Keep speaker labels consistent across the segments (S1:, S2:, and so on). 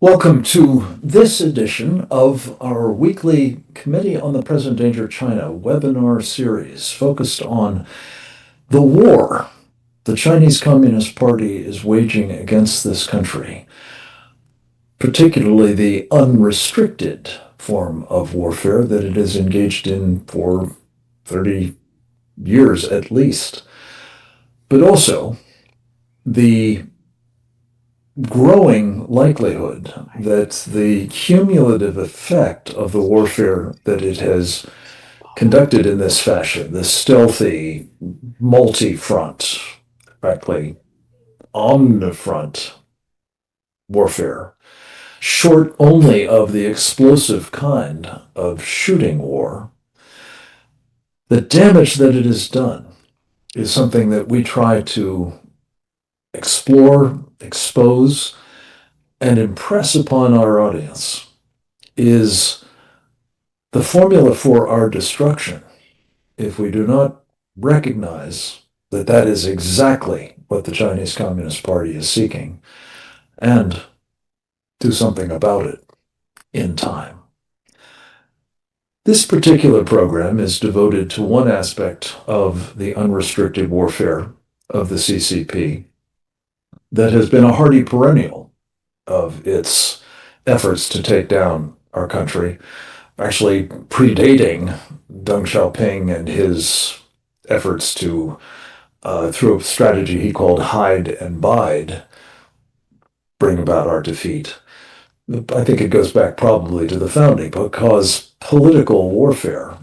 S1: Welcome to this edition of our weekly Committee on the Present Danger China webinar series focused on the war the Chinese Communist Party is waging against this country, particularly the unrestricted form of warfare that it has engaged in for 30 years at least, but also the growing likelihood that the cumulative effect of the warfare that it has conducted in this fashion, this stealthy, multi-front, practically omnifront warfare, short only of the explosive kind of shooting war, the damage that it has done is something that we try to explore, expose, and impress upon our audience is the formula for our destruction if we do not recognize that that is exactly what the Chinese Communist Party is seeking and do something about it in time. This particular program is devoted to one aspect of the unrestricted warfare of the CCP that has been a hardy perennial of its efforts to take down our country, actually predating Deng Xiaoping and his efforts to, through a strategy he called hide and bide, bring about our defeat. I think it goes back probably to the founding, because political warfare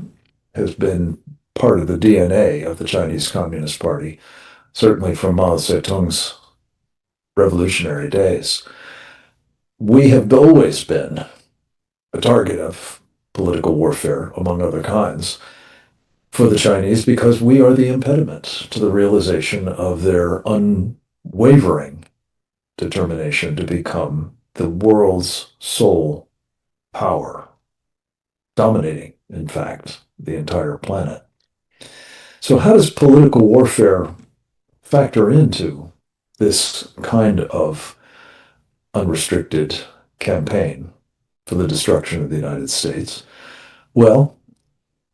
S1: has been part of the DNA of the Chinese Communist Party, certainly from Mao Zedong's revolutionary days. We have always been a target of political warfare, among other kinds, for the Chinese because we are the impediment to the realization of their unwavering determination to become the world's sole power, dominating, in fact, the entire planet. So how does political warfare factor into this kind of unrestricted campaign for the destruction of the United States? Well,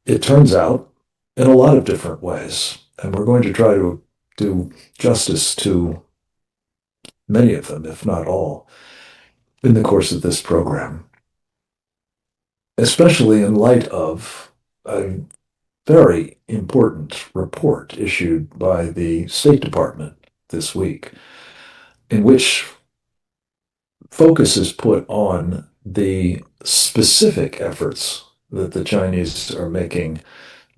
S1: it turns out in a lot of different ways, and we're going to try to do justice to many of them, if not all, in the course of this program, especially in light of a very important report issued by the State Department this week, in which focus is put on the specific efforts that the Chinese are making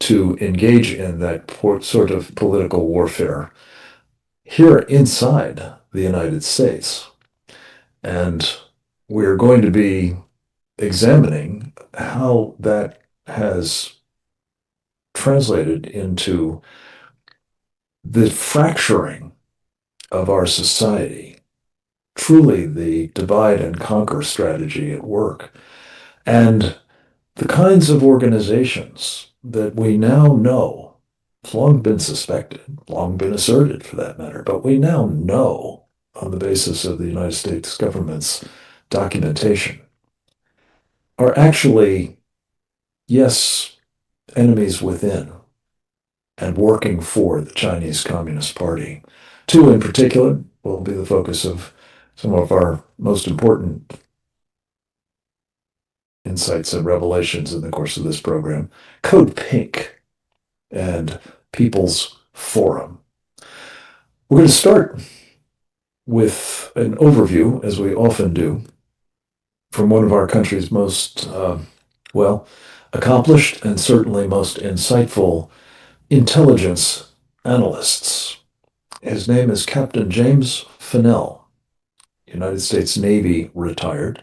S1: to engage in that sort of political warfare here inside the United States. And we're going to be examining how that has translated into the fracturing of our society, truly the divide and conquer strategy at work, and the kinds of organizations that we now know, it's long been suspected, long been asserted for that matter, but we now know on the basis of the United States government's documentation, are actually, yes, enemies within and working for the Chinese Communist Party. Two in particular will be the focus of some of our most important insights and revelations in the course of this program: Code Pink and People's Forum. We're going to start with an overview, as we often do, from one of our country's most, accomplished and certainly most insightful intelligence analysts. His name is Captain James Fennell, United States Navy retired.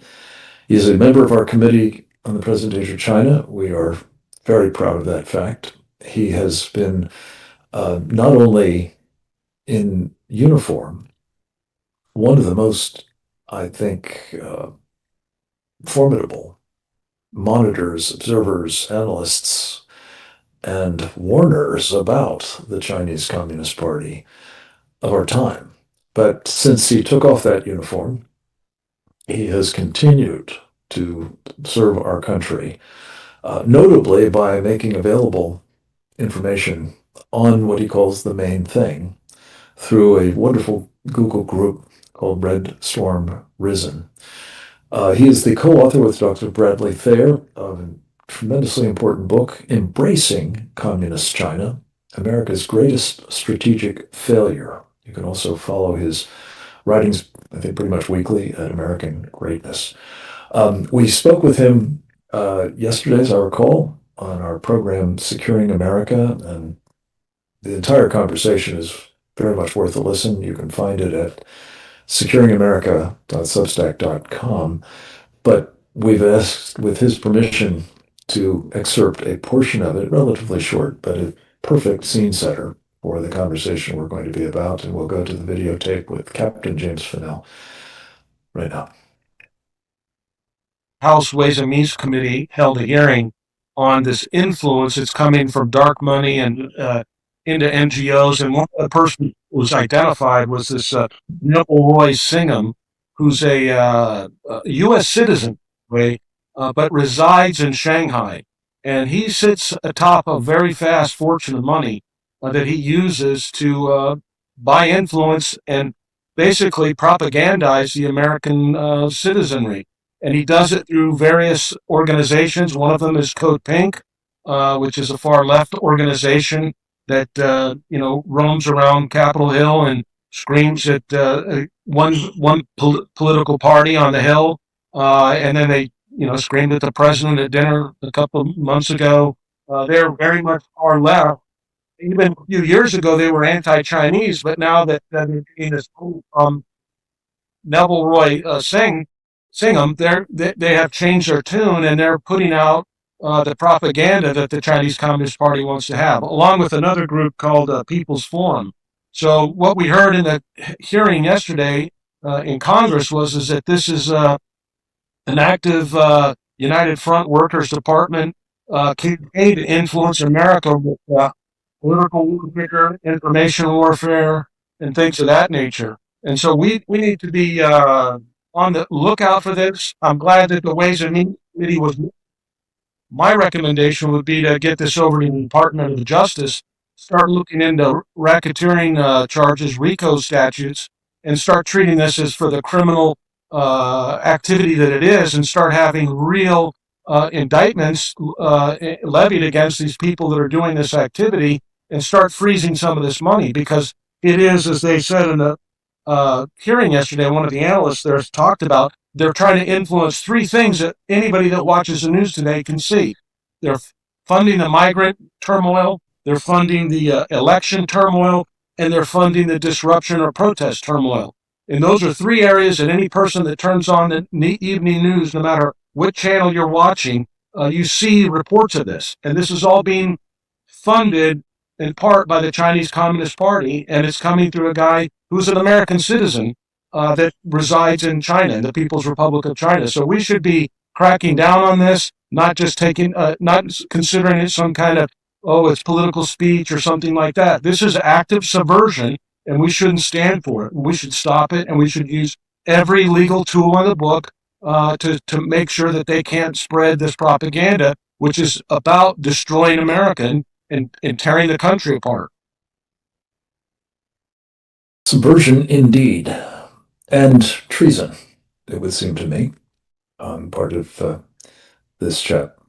S1: He is a member of our Committee on the Present Danger China. We are very proud of that fact. He has been not only in uniform, one of the most, I think, formidable monitors, observers, analysts, and warners about the Chinese Communist Party of our time. But since he took off that uniform he has continued to serve our country, notably by making available information on what he calls the main thing through a wonderful Google group called Red Storm Risen. He is the co-author with Dr. Bradley Thayer of a tremendously important book, Embracing Communist China, America's Greatest Strategic Failure. You can also follow his writings, I think, pretty much weekly at American Greatness. We spoke with him yesterday, as I recall, on our program, Securing America, and the entire conversation is very much worth a listen. You can find it at securingamerica.substack.com. But we've asked, with his permission, to excerpt a portion of it, relatively short, but a perfect scene setter for the conversation we're going to be about. And we'll go to the videotape with Captain James Fennell right now.
S2: House Ways and Means Committee held a hearing on this influence that's coming from dark money and into NGOs. And one person who was identified was this Neville Roy Singham, who's a U.S. citizen, but resides in Shanghai. And he sits atop a very fast fortune of money that he uses to buy influence and basically propagandize the American citizenry. And he does it through various organizations. One of them is Code Pink, which is a far left organization that roams around Capitol Hill and screams at one political party on the Hill, and then they screamed at the president at dinner a couple of months ago. They're very much far left. Even a few years ago, they were anti-Chinese, but now that they're being this Neville Roy Singham, they have changed their tune, and they're putting out the propaganda that the Chinese Communist Party wants to have, along with another group called People's Forum. So what we heard in the hearing yesterday in Congress is that this is an active United Front Workers Department campaign to influence America with political warfare, information warfare, and things of that nature. And so we need to be on the lookout for this. I'm glad that the Ways and Means Committee was. My recommendation would be to get this over to the Department of Justice, start looking into racketeering charges, RICO statutes, and start treating this as for the criminal activity that it is, and start having real indictments levied against these people that are doing this activity, and start freezing some of this money, because it is, as they said in the hearing yesterday, one of the analysts there talked about, they're trying to influence three things that anybody that watches the news today can see. They're funding the migrant turmoil, they're funding the election turmoil, and they're funding the disruption or protest turmoil. And those are three areas that any person that turns on the evening news, no matter what channel you're watching, you see reports of this. And this is all being funded in part by the Chinese Communist Party, and it's coming through a guy who's an American citizen that resides in China, in the People's Republic of China. So we should be cracking down on this, not just not considering it some kind of, it's political speech or something like that. This is active subversion, and we shouldn't stand for it. We should stop it, and we should use every legal tool in the book to make sure that they can't spread this propaganda, which is about destroying America and tearing the country apart.
S1: Subversion indeed, and treason, it would seem to me, on part of this chap,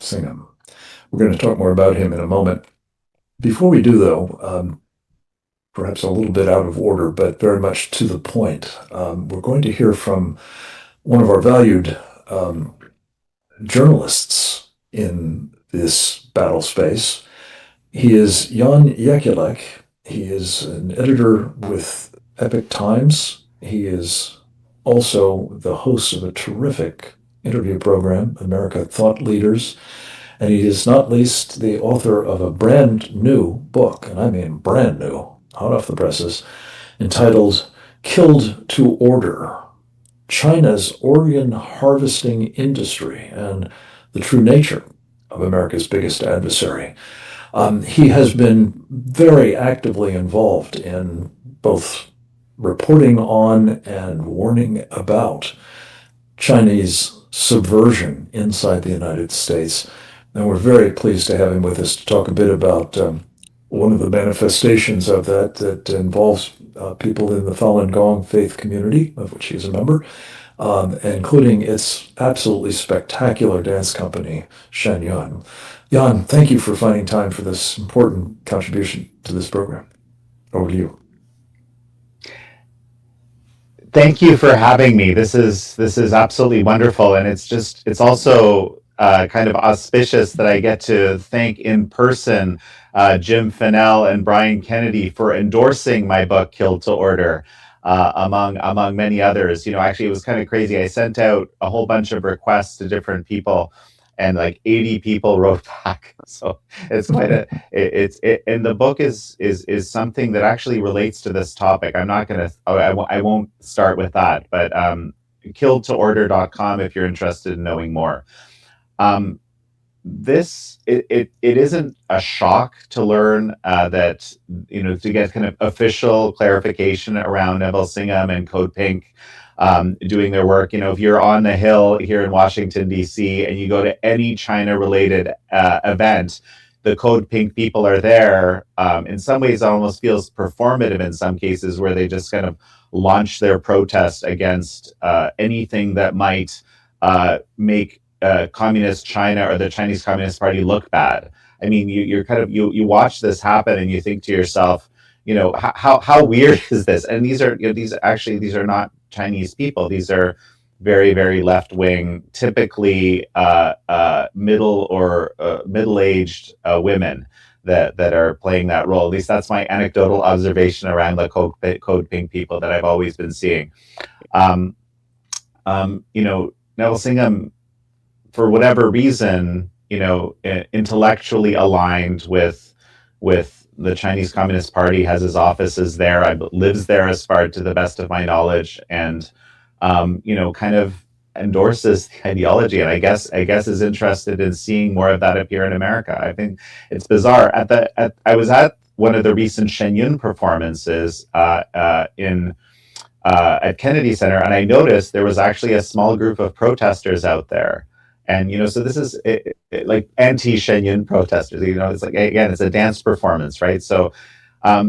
S1: Singham. We're going to talk more about him in a moment. Before we do, though, perhaps a little bit out of order, but very much to the point, we're going to hear from one of our valued journalists in this battle space. He is Jan Jekielek. He is an editor with Epoch Times. He is also the host of a terrific interview program, America Thought Leaders. And he is not least the author of a brand new book, and I mean brand new, hot off the presses, entitled Killed to Order, China's Organ Harvesting Industry and the True Nature of America's Biggest Adversary. He has been very actively involved in both reporting on and warning about Chinese subversion inside the United States. And we're very pleased to have him with us to talk a bit about one of the manifestations of that involves people in the Falun Gong faith community, of which he's a member, including its absolutely spectacular dance company, Shen Yun. Jan, thank you for finding time for this important contribution to this program. Over to you.
S3: Thank you for having me. This is absolutely wonderful, and it's also kind of auspicious that I get to thank in person Jim Fennell and Brian Kennedy for endorsing my book Killed to Order, among many others. Actually, it was kind of crazy. I sent out a whole bunch of requests to different people, and like 80 people wrote back. So it's quite and the book is something that actually relates to this topic. I won't start with that, but killedtoorder.com if you're interested in knowing more. It isn't a shock to learn that, to get kind of official clarification around Neville Singham and Code Pink doing their work. If you're on the Hill here in Washington, D.C., and you go to any China-related event, the Code Pink people are there. In some ways, it almost feels performative in some cases, where they just kind of launch their protest against anything that might make communist China or the Chinese Communist Party look bad. I mean, you watch this happen and you think to yourself, how weird is this? And these are not Chinese people. These are very, very left-wing, typically middle or middle-aged women that are playing that role. At least that's my anecdotal observation around the Code Pink people that I've always been seeing. Neville Singham, for whatever reason, intellectually aligned with the Chinese Communist Party, has his offices there, lives there as far to the best of my knowledge, and kind of endorses the ideology, and I guess is interested in seeing more of that appear in America. I think it's bizarre. I was at one of the recent Shen Yun performances at Kennedy Center, and I noticed there was actually a small group of protesters out there. And, so this is like anti-Shen Yun protesters, it's like, again, it's a dance performance, right? So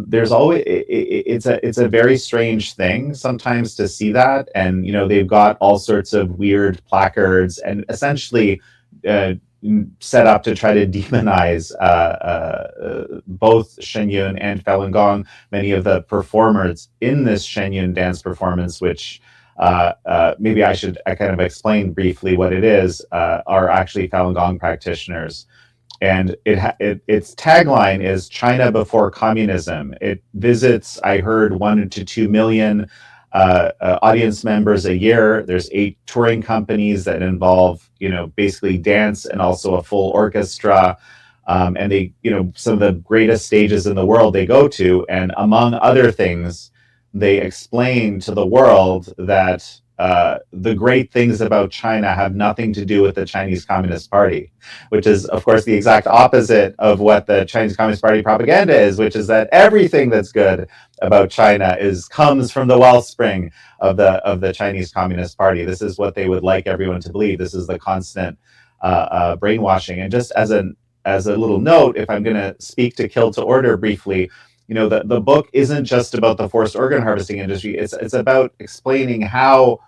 S3: there's always, it's a very strange thing sometimes to see that. And, they've got all sorts of weird placards and essentially set up to try to demonize both Shen Yun and Falun Gong. Many of the performers in this Shen Yun dance performance, which maybe I kind of explain briefly what it is, are actually Falun Gong practitioners. And its tagline is China before communism. It visits, I heard, 1 to 2 million audience members a year. There's 8 touring companies that involve, basically dance and also a full orchestra. And they, some of the greatest stages in the world they go to. And among other things, they explain to the world that the great things about China have nothing to do with the Chinese Communist Party, which is, of course, the exact opposite of what the Chinese Communist Party propaganda is, which is that everything that's good about China comes from the wellspring of the Chinese Communist Party. This is what they would like everyone to believe. This is the constant brainwashing. And just as a little note, if I'm going to speak to Kill to Order briefly, the book isn't just about the forced organ harvesting industry. It's about explaining how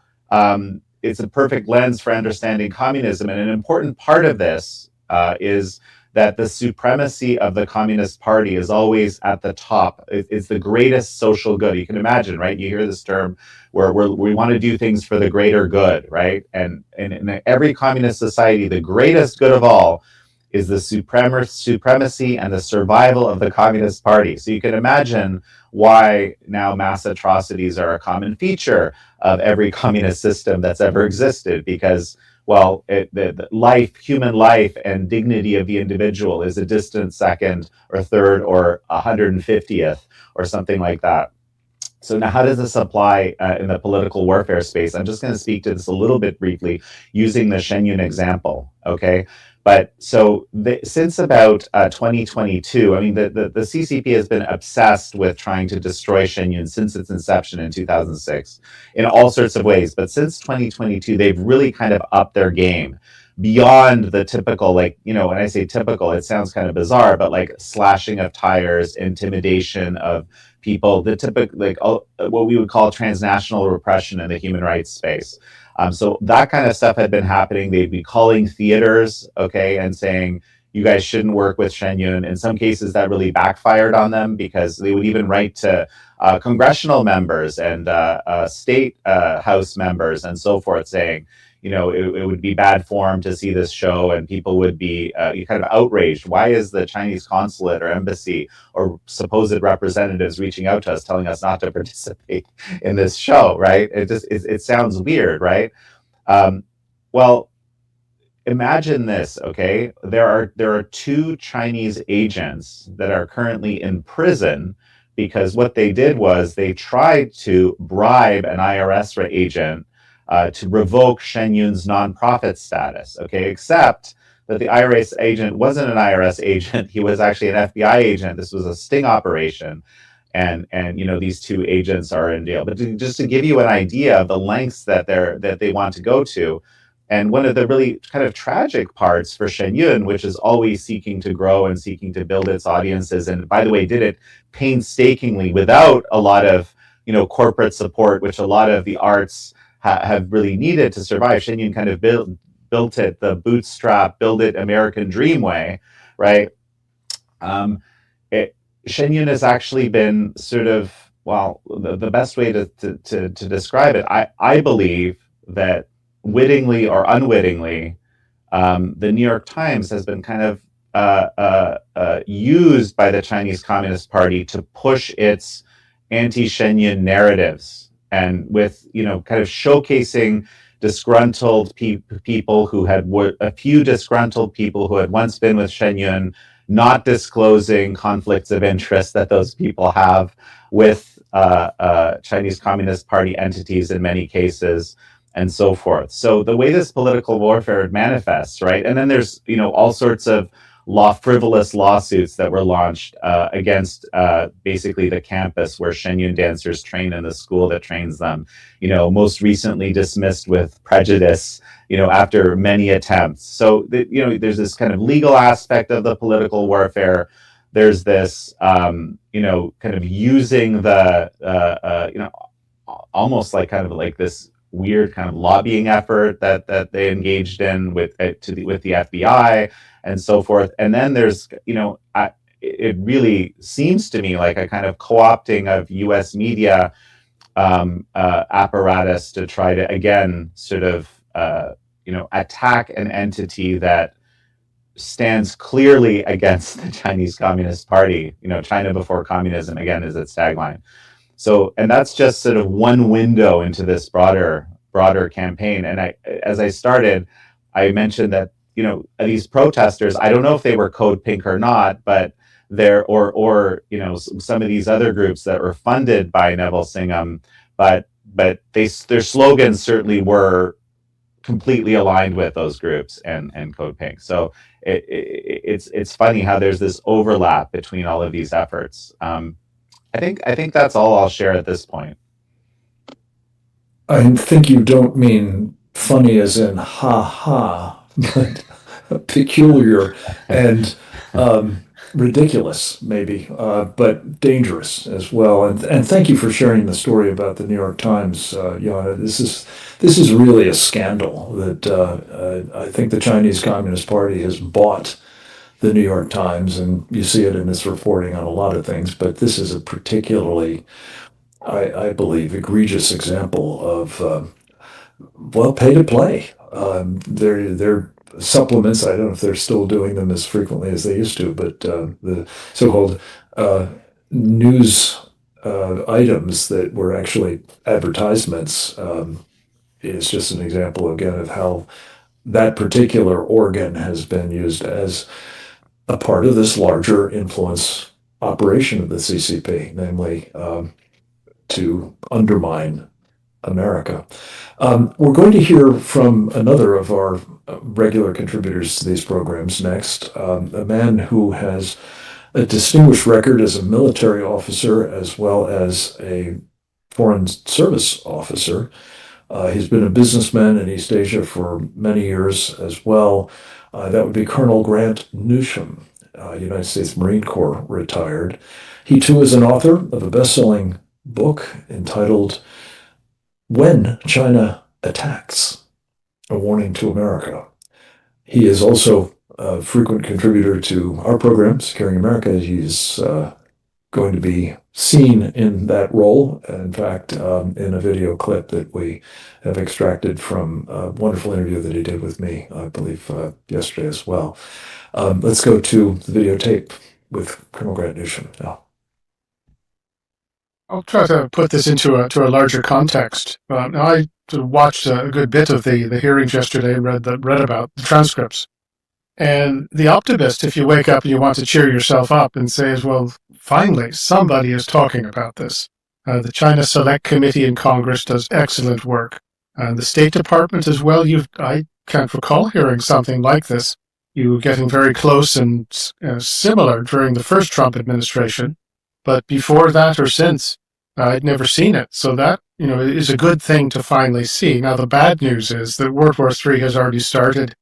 S3: it's a perfect lens for understanding communism. And an important part of this is that the supremacy of the Communist Party is always at the top. It's the greatest social good. You can imagine, right? You hear this term where we want to do things for the greater good, right? And in every communist society, the greatest good of all is the supremacy and the survival of the Communist Party. So you can imagine why now mass atrocities are a common feature of every communist system that's ever existed, because, well, the human life and dignity of the individual is a distant second or third or 150th or something like that. So now how does this apply in the political warfare space? I'm just going to speak to this a little bit briefly using the Shen Yun example, okay? But so since about 2022, I mean, the CCP has been obsessed with trying to destroy Shen Yun since its inception in 2006 in all sorts of ways. But since 2022, they've really kind of upped their game beyond the typical, like, you know, when I say typical, it sounds kind of bizarre, but like slashing of tires, intimidation of people, the typical, like what we would call transnational repression in the human rights space. So that kind of stuff had been happening. They'd be calling theaters, okay, and saying, you guys shouldn't work with Shen Yun. In some cases, that really backfired on them because they would even write to congressional members and state house members and so forth saying, you know, it would be bad form to see this show, and people would be kind of outraged. Why is the Chinese consulate or embassy or supposed representatives reaching out to us telling us not to participate in this show, right? It sounds weird, right? Well, imagine this, okay? There are 2 Chinese agents that are currently in prison because what they did was they tried to bribe an IRS agent to revoke Shen Yun's nonprofit status, okay? Except that the IRS agent wasn't an IRS agent; he was actually an FBI agent. This was a sting operation, and you know, these 2 agents are in jail. But just to give you an idea of the lengths that they want to go to, and one of the really kind of tragic parts for Shen Yun, which is always seeking to grow and seeking to build its audiences, and by the way, did it painstakingly without a lot of, you know, corporate support, which a lot of the arts have really needed to survive. Shen Yun kind of built it the bootstrap, build it American dream way, right? Shen Yun has actually been sort of, well, the best way to describe it, I believe that wittingly or unwittingly, the New York Times has been kind of used by the Chinese Communist Party to push its anti-Shen Yun narratives, and with, you know, kind of showcasing disgruntled people who had a few disgruntled people who had once been with Shen Yun, not disclosing conflicts of interest that those people have with Chinese Communist Party entities in many cases, and so forth. So the way this political warfare manifests, right? And then there's, you know, all sorts of frivolous lawsuits that were launched against basically the campus where Shen Yun dancers train in the school that trains them. You know, most recently dismissed with prejudice, you know, after many attempts. So, you know, there's this kind of legal aspect of the political warfare. There's this, you know, kind of using the, you know, almost like kind of like this weird kind of lobbying effort that they engaged in with the FBI and so forth. And then there's, you know, it really seems to me like a kind of co-opting of U.S. media apparatus to try to, again, sort of, you know, attack an entity that stands clearly against the Chinese Communist Party. You know, China before communism, again, is its tagline. So, and that's just sort of one window into this broader campaign. And as I started, I mentioned that, you know, these protesters, I don't know if they were Code Pink or not, but or you know, some of these other groups that were funded by Neville Singham, but their slogans certainly were completely aligned with those groups and Code Pink. So it's funny how there's this overlap between all of these efforts. I think that's all I'll share at this point.
S1: I think you don't mean funny as in ha ha, but peculiar and ridiculous, maybe, but dangerous as well. And thank you for sharing the story about the New York Times, Yana. This is really a scandal that I think the Chinese Communist Party has bought the New York Times, and you see it in its reporting on a lot of things, but this is a particularly, I believe, egregious example of, well, pay to play. Their supplements, I don't know if they're still doing them as frequently as they used to, but the so-called news items that were actually advertisements is just an example, again, of how that particular organ has been used as a part of this larger influence operation of the CCP, namely to undermine America. We're going to hear from another of our regular contributors to these programs next, a man who has a distinguished record as a military officer as well as a foreign service officer. He's been a businessman in East Asia for many years as well. That would be Colonel Grant Newsham, United States Marine Corps retired. He too is an author of a best-selling book entitled When China Attacks, A Warning to America. He is also a frequent contributor to our program, Securing America. He's going to be seen in that role, in fact, in a video clip that we have extracted from a wonderful interview that he did with me, I believe, yesterday as well. Let's go to the videotape with Colonel Grant Newsham now.
S4: I'll try to put this into a larger context. I watched a good bit of the hearings yesterday, read about the transcripts. And the optimist, if you wake up and you want to cheer yourself up and say, well, finally, somebody is talking about this. The China Select Committee in Congress does excellent work. The State Department as well, I can't recall hearing something like this. You were getting very close and similar during the first Trump administration. But before that or since, I'd never seen it. So that, is a good thing to finally see. Now, the bad news is that World War III has already started,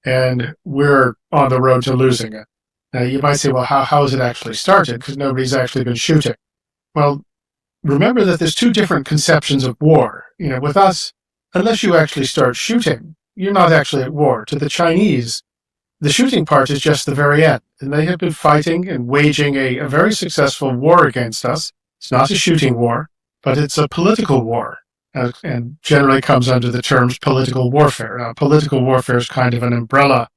S4: and we're on the road to losing it. Now, you might say, well, how has it actually started? Because nobody's actually been shooting. Well, remember that there's two different conceptions of war. With us, unless you actually start shooting, you're not actually at war. To the Chinese, the shooting part is just the very end. And they have been fighting and waging a very successful war against us. It's not a shooting war, but it's a political war, and generally comes under the terms political warfare. Now, political warfare is kind of an umbrella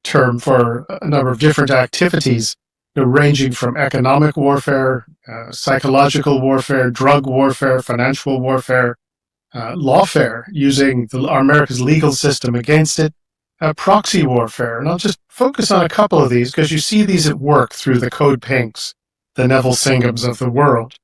S4: term for a number of different activities, ranging from economic warfare, psychological warfare, drug warfare, financial warfare, lawfare, using America's legal system against it, proxy warfare. And I'll just focus on a couple of these because you see these at work through the Code Pinks, the Neville Singhams of the world.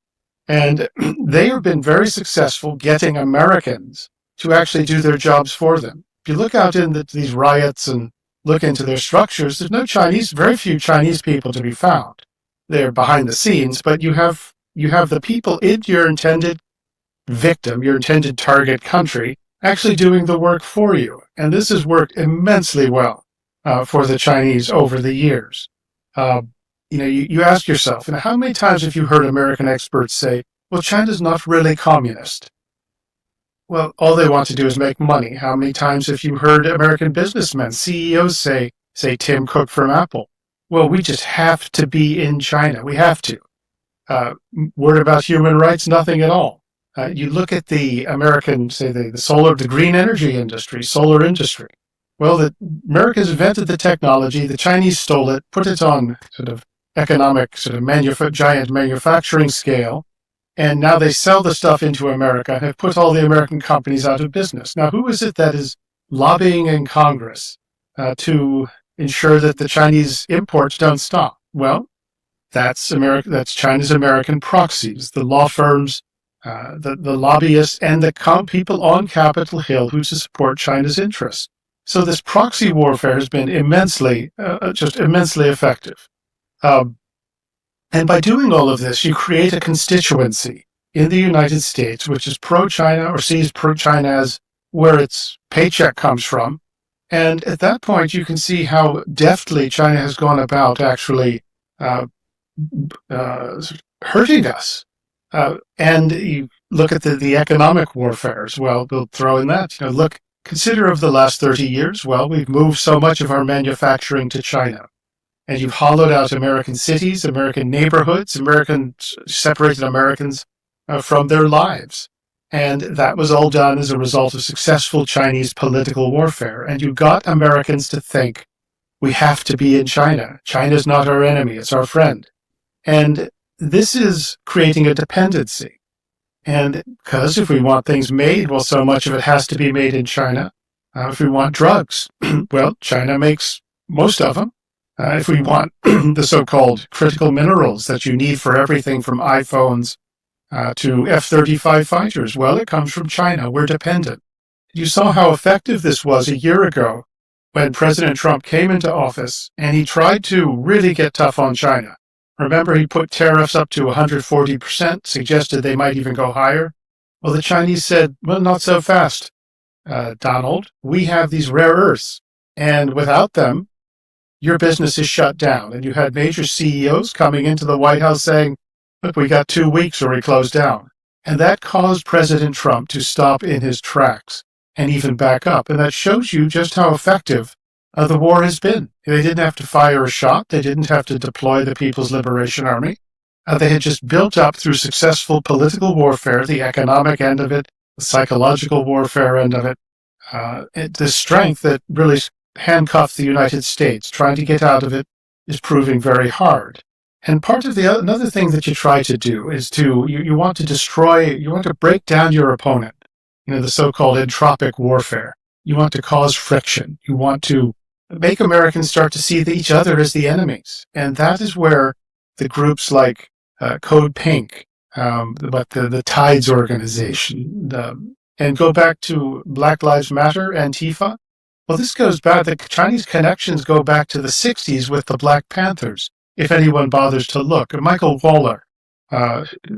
S4: And they have been very successful getting Americans to actually do their jobs for them. If you look out into these riots and look into their structures, there's very few Chinese people to be found. They're behind the scenes, but you have the people in your intended victim, your intended target country, actually doing the work for you. And this has worked immensely well for the Chinese over the years. You ask yourself, how many times have you heard American experts say, well, China's not really communist? Well, all they want to do is make money. How many times have you heard American businessmen, CEOs say Tim Cook from Apple, well, we just have to be in China. We have to. Word about human rights, nothing at all. You look at the American, say the green energy industry, solar industry. Well, Americans invented the technology, the Chinese stole it, put it on sort of economic, giant manufacturing scale, and now they sell the stuff into America and have put all the American companies out of business. Now, who is it that is lobbying in Congress to ensure that the Chinese imports don't stop? Well, that's China's American proxies, the law firms, the lobbyists, and the people on Capitol Hill who support China's interests. So this proxy warfare has been immensely effective. And by doing all of this, you create a constituency in the United States which is pro-China or sees pro-China as where its paycheck comes from. And at that point, you can see how deftly China has gone about actually hurting us. And you look at the economic warfare as well. We'll throw in that. Consider of the last 30 years, well, we've moved so much of our manufacturing to China. And you've hollowed out American cities, American neighborhoods, separated Americans from their lives. And that was all done as a result of successful Chinese political warfare. And you got Americans to think, we have to be in China. China's not our enemy, it's our friend. And this is creating a dependency. And because if we want things made, well, so much of it has to be made in China. If we want drugs, well, China makes most of them. If we want the so-called critical minerals that you need for everything from iPhones to F-35 fighters. Well, it comes from China. We're dependent. You saw how effective this was a year ago when President Trump came into office and he tried to really get tough on China. Remember, he put tariffs up to 140%, suggested they might even go higher. Well, the Chinese said, well, not so fast, Donald. We have these rare earths, and without them, your business is shut down. And you had major CEOs coming into the White House saying, look, we got 2 weeks or we close down. And that caused President Trump to stop in his tracks and even back up. And that shows you just how effective the war has been. They didn't have to fire a shot. They didn't have to deploy the People's Liberation Army. They had just built up through successful political warfare, the economic end of it, the psychological warfare end of it, the strength that really handcuffed the United States. Trying to get out of it is proving very hard. And part of another thing that you try to do is you want to destroy, you want to break down your opponent. The so-called entropic warfare. You want to cause friction. You want to make Americans start to see each other as the enemies. And that is where the groups like Code Pink, the Tides organization, and go back to Black Lives Matter, Antifa. Well, this goes back, the Chinese connections go back to the 60s with the Black Panthers, if anyone bothers to look. Michael Waller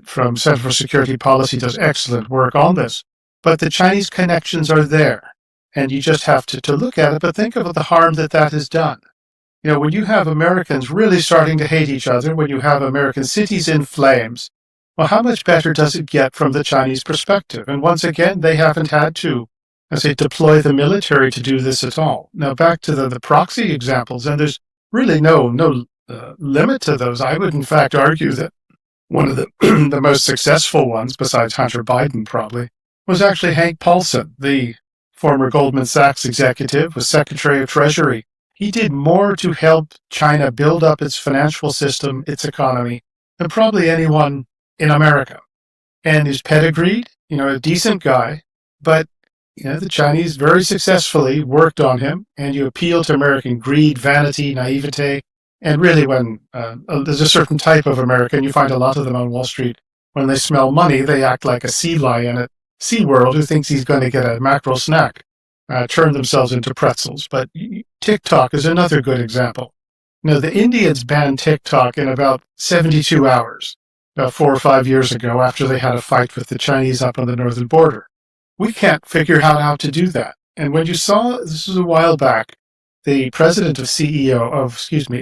S4: from Center for Security Policy does excellent work on this. But the Chinese connections are there, and you just have to look at it, but think of the harm that has done. When you have Americans really starting to hate each other, when you have American cities in flames, well, how much better does it get from the Chinese perspective? And once again, they haven't had to, deploy the military to do this at all. Now, back to the proxy examples, and there's really no limit to those. I would, in fact, argue that one of the, the most successful ones, besides Hunter Biden probably, was actually Hank Paulson, the former Goldman Sachs executive, was Secretary of Treasury. He did more to help China build up its financial system, its economy, than probably anyone in America. And he's pedigreed, a decent guy, but the Chinese very successfully worked on him, and you appeal to American greed, vanity, naivete, and really when there's a certain type of American, you find a lot of them on Wall Street, when they smell money, they act like a sea lion at SeaWorld who thinks he's going to get a mackerel snack, turn themselves into pretzels. But TikTok is another good example. The Indians banned TikTok in about 72 hours, about 4 or 5 years ago, after they had a fight with the Chinese up on the northern border. We can't figure out how to do that. And when you saw, this was a while back, the president of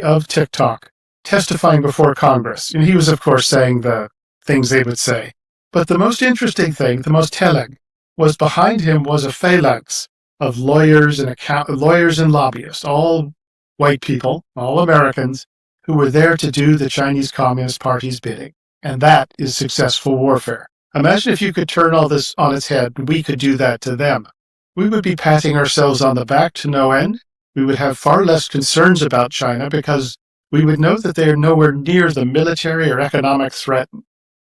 S4: of TikTok testifying before Congress, and he was, of course, saying the things they would say. But the most interesting thing, the most telling, was behind him was a phalanx of lawyers and lobbyists, all white people, all Americans, who were there to do the Chinese Communist Party's bidding. And that is successful warfare. Imagine if you could turn all this on its head, and we could do that to them. We would be patting ourselves on the back to no end. We would have far less concerns about China because we would know that they are nowhere near the military or economic threat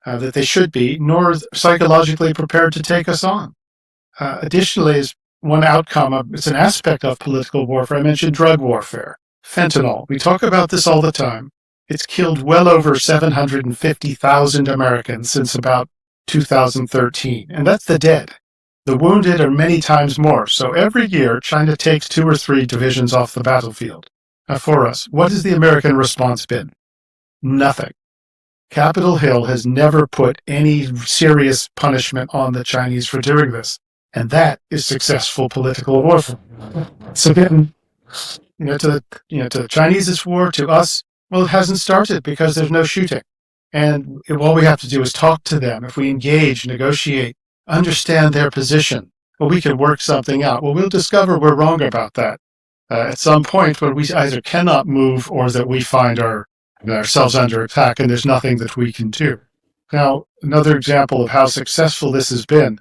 S4: that they should be, nor psychologically prepared to take us on. Additionally, is one outcome it's an aspect of political warfare. I mentioned drug warfare, fentanyl. We talk about this all the time. It's killed well over 750,000 Americans since about 2013, and that's the dead. The wounded are many times more. So every year, China takes 2 or 3 divisions off the battlefield. For us, what has the American response been? Nothing. Capitol Hill has never put any serious punishment on the Chinese for doing this. And that is successful political warfare. So again, to the Chinese it's war, to us, well, it hasn't started because there's no shooting. And all we have to do is talk to them. If we engage, negotiate, understand their position, well, we can work something out. Well, we'll discover we're wrong about that at some point when we either cannot move or that we find ourselves under attack and there's nothing that we can do. Now, another example of how successful this has been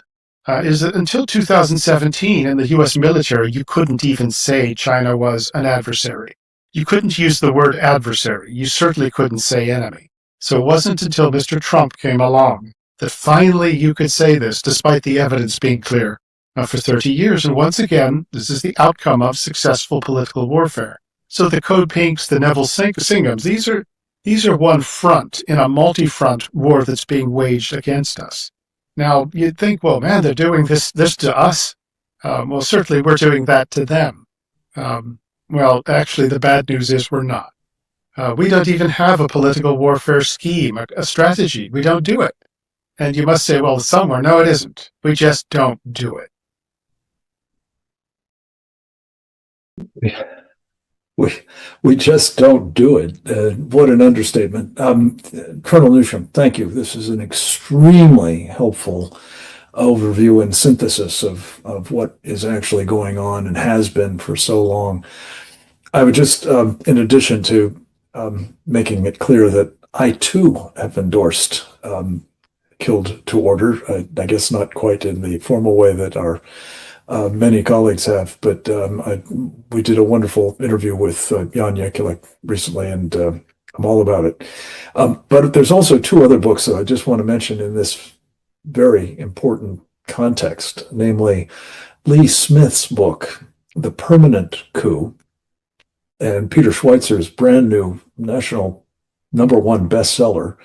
S4: is that until 2017 in the U.S. military, you couldn't even say China was an adversary. You couldn't use the word adversary. You certainly couldn't say enemy. So it wasn't until Mr. Trump came along that finally you could say this, despite the evidence being clear, for 30 years. And once again, this is the outcome of successful political warfare. So the Code Pinks, the Neville Singhams, these are These are one front in a multi-front war that's being waged against us. Now, you'd think, well, man, they're doing this to us. Well, certainly we're doing that to them. Well, actually, the bad news is we're not. We don't even have a political warfare scheme, a strategy. We don't do it. And you must say, well, it's somewhere. No, it isn't. We just don't do it.
S1: We just don't do it. What an understatement. Colonel Newsham, thank you. This is an extremely helpful overview and synthesis of what is actually going on and has been for so long. I would just, in addition to making it clear that I too have endorsed Killed to Order, I guess not quite in the formal way that our many colleagues have, but we did a wonderful interview with Jan Jekielek recently, and I'm all about it. But there's also two other books that I just want to mention in this very important context, namely Lee Smith's book, The Permanent Coup, and Peter Schweitzer's brand new national #1 bestseller,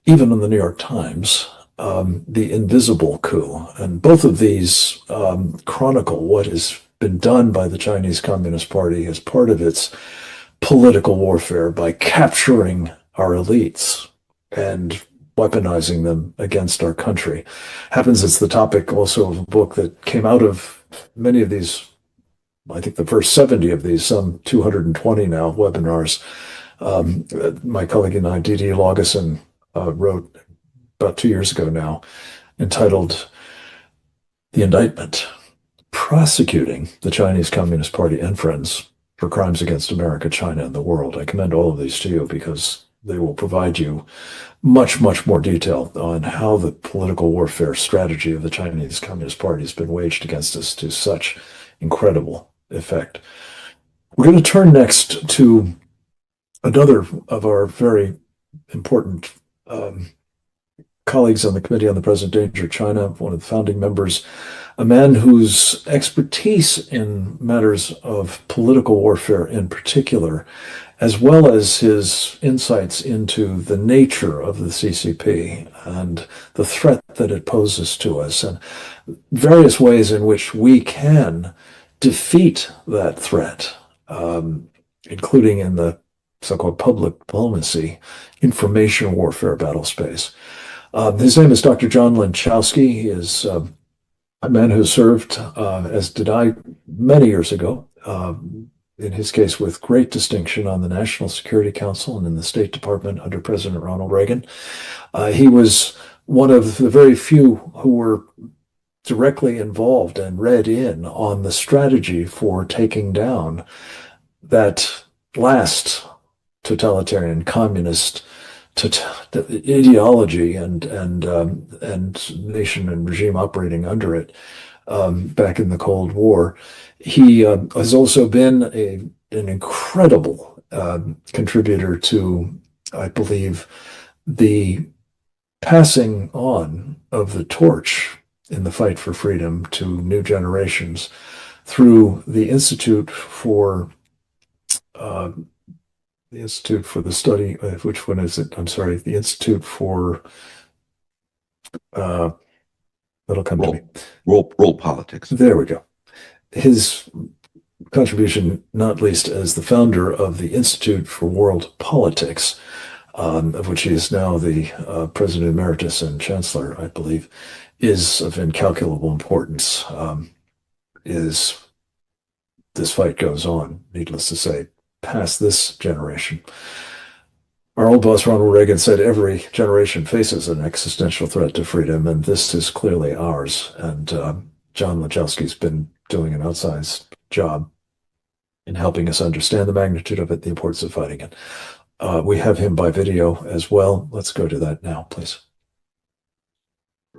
S1: even in the New York Times, The Invisible Coup. And both of these chronicle what has been done by the Chinese Communist Party as part of its political warfare by capturing our elites and weaponizing them against our country. Happens it's the topic also of a book that came out of many of these, I think the first 70 of these, some 220 now, webinars. My colleague and I, D.D. Laugesen, wrote about 2 years ago now, entitled The Indictment, Prosecuting the Chinese Communist Party and Friends for Crimes Against America, China, and the World. I commend all of these to you because they will provide you much, much more detail on how the political warfare strategy of the Chinese Communist Party has been waged against us to such incredible effect. We're going to turn next to another of our very important colleagues on the Committee on the Present Danger of China, one of the founding members, a man whose expertise in matters of political warfare in particular, as well as his insights into the nature of the CCP and the threat that it poses to us, and various ways in which we can defeat that threat, including in the so-called public diplomacy, information warfare battle space. His name is Dr. John Linchowski. He is a man who served, as did I, many years ago, in his case with great distinction on the National Security Council and in the State Department under President Ronald Reagan. He was one of the very few who were directly involved and read in on the strategy for taking down that last totalitarian communist ideology and nation and regime operating under it back in the Cold War. He has also been an incredible contributor to, I believe, the passing on of the torch in the fight for freedom to new generations through the Institute for the Study, which one is it? I'm sorry, the Institute for, that'll come to me.
S5: Role politics.
S1: There we go. His contribution, not least as the founder of the Institute for World Politics, of which he is now the President Emeritus and Chancellor, I believe, is of incalculable importance. Is this fight goes on, needless to say, past this generation. Our old boss, Ronald Reagan, said every generation faces an existential threat to freedom, and this is clearly ours. And John Linchowski's been doing an outsized job in helping us understand the magnitude of it, the importance of fighting it. We have him by video as well. Let's go to that now, please.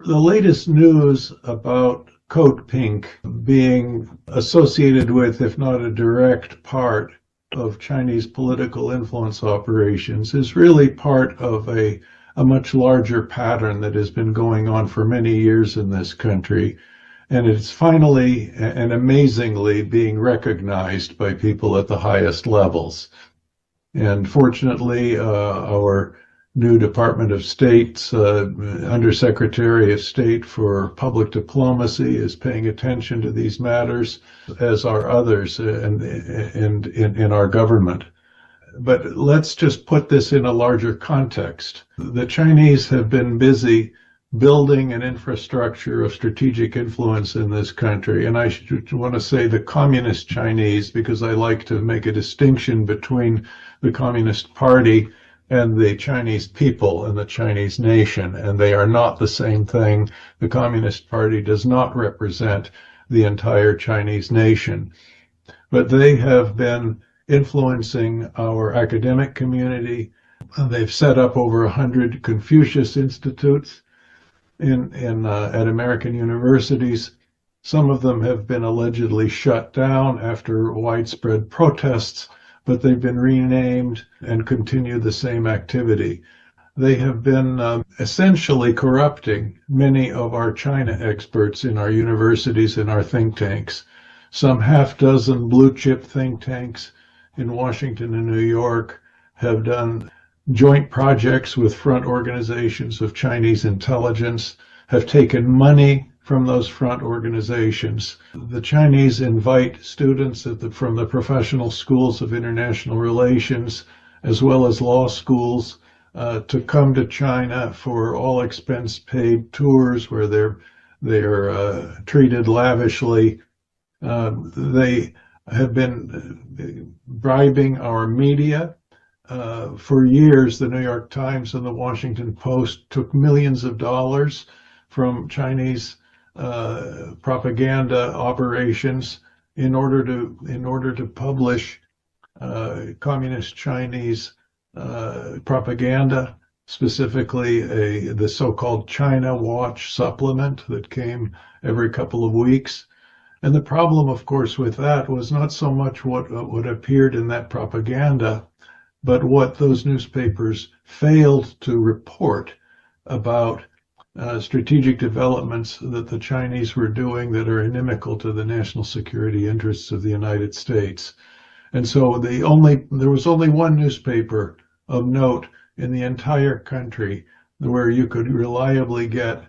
S6: The latest news about Code Pink being associated with, if not a direct part of Chinese political influence operations, is really part of a much larger pattern that has been going on for many years in this country. And it's finally and amazingly being recognized by people at the highest levels. And fortunately, our new Department of State's Undersecretary of State for Public Diplomacy is paying attention to these matters, as are others in our government. But let's just put this in a larger context. The Chinese have been busy building an infrastructure of strategic influence in this country. And I want to say the communist Chinese, because I like to make a distinction between the Communist Party and the Chinese people and the Chinese nation, and they are not the same thing. The Communist Party does not represent the entire Chinese nation, but they have been influencing our academic community. They've set up over 100 Confucius Institutes at American universities. Some of them have been allegedly shut down after widespread protests, but they've been renamed and continue the same activity. They have been essentially corrupting many of our China experts in our universities and our think tanks. Some half-dozen blue-chip think tanks in Washington and New York have done joint projects with front organizations of Chinese intelligence, have taken money from those front organizations. The Chinese invite students from the professional schools of international relations, as well as law schools, to come to China for all expense paid tours where they're treated lavishly. They have been bribing our media. For years, the New York Times and the Washington Post took millions of dollars from Chinese propaganda operations in order to publish communist Chinese propaganda, specifically the so-called China Watch supplement that came every couple of weeks. And the problem, of course, with that was not so much what appeared in that propaganda, but what those newspapers failed to report about strategic developments that the Chinese were doing that are inimical to the national security interests of the United States. And so there was only one newspaper of note in the entire country where you could reliably get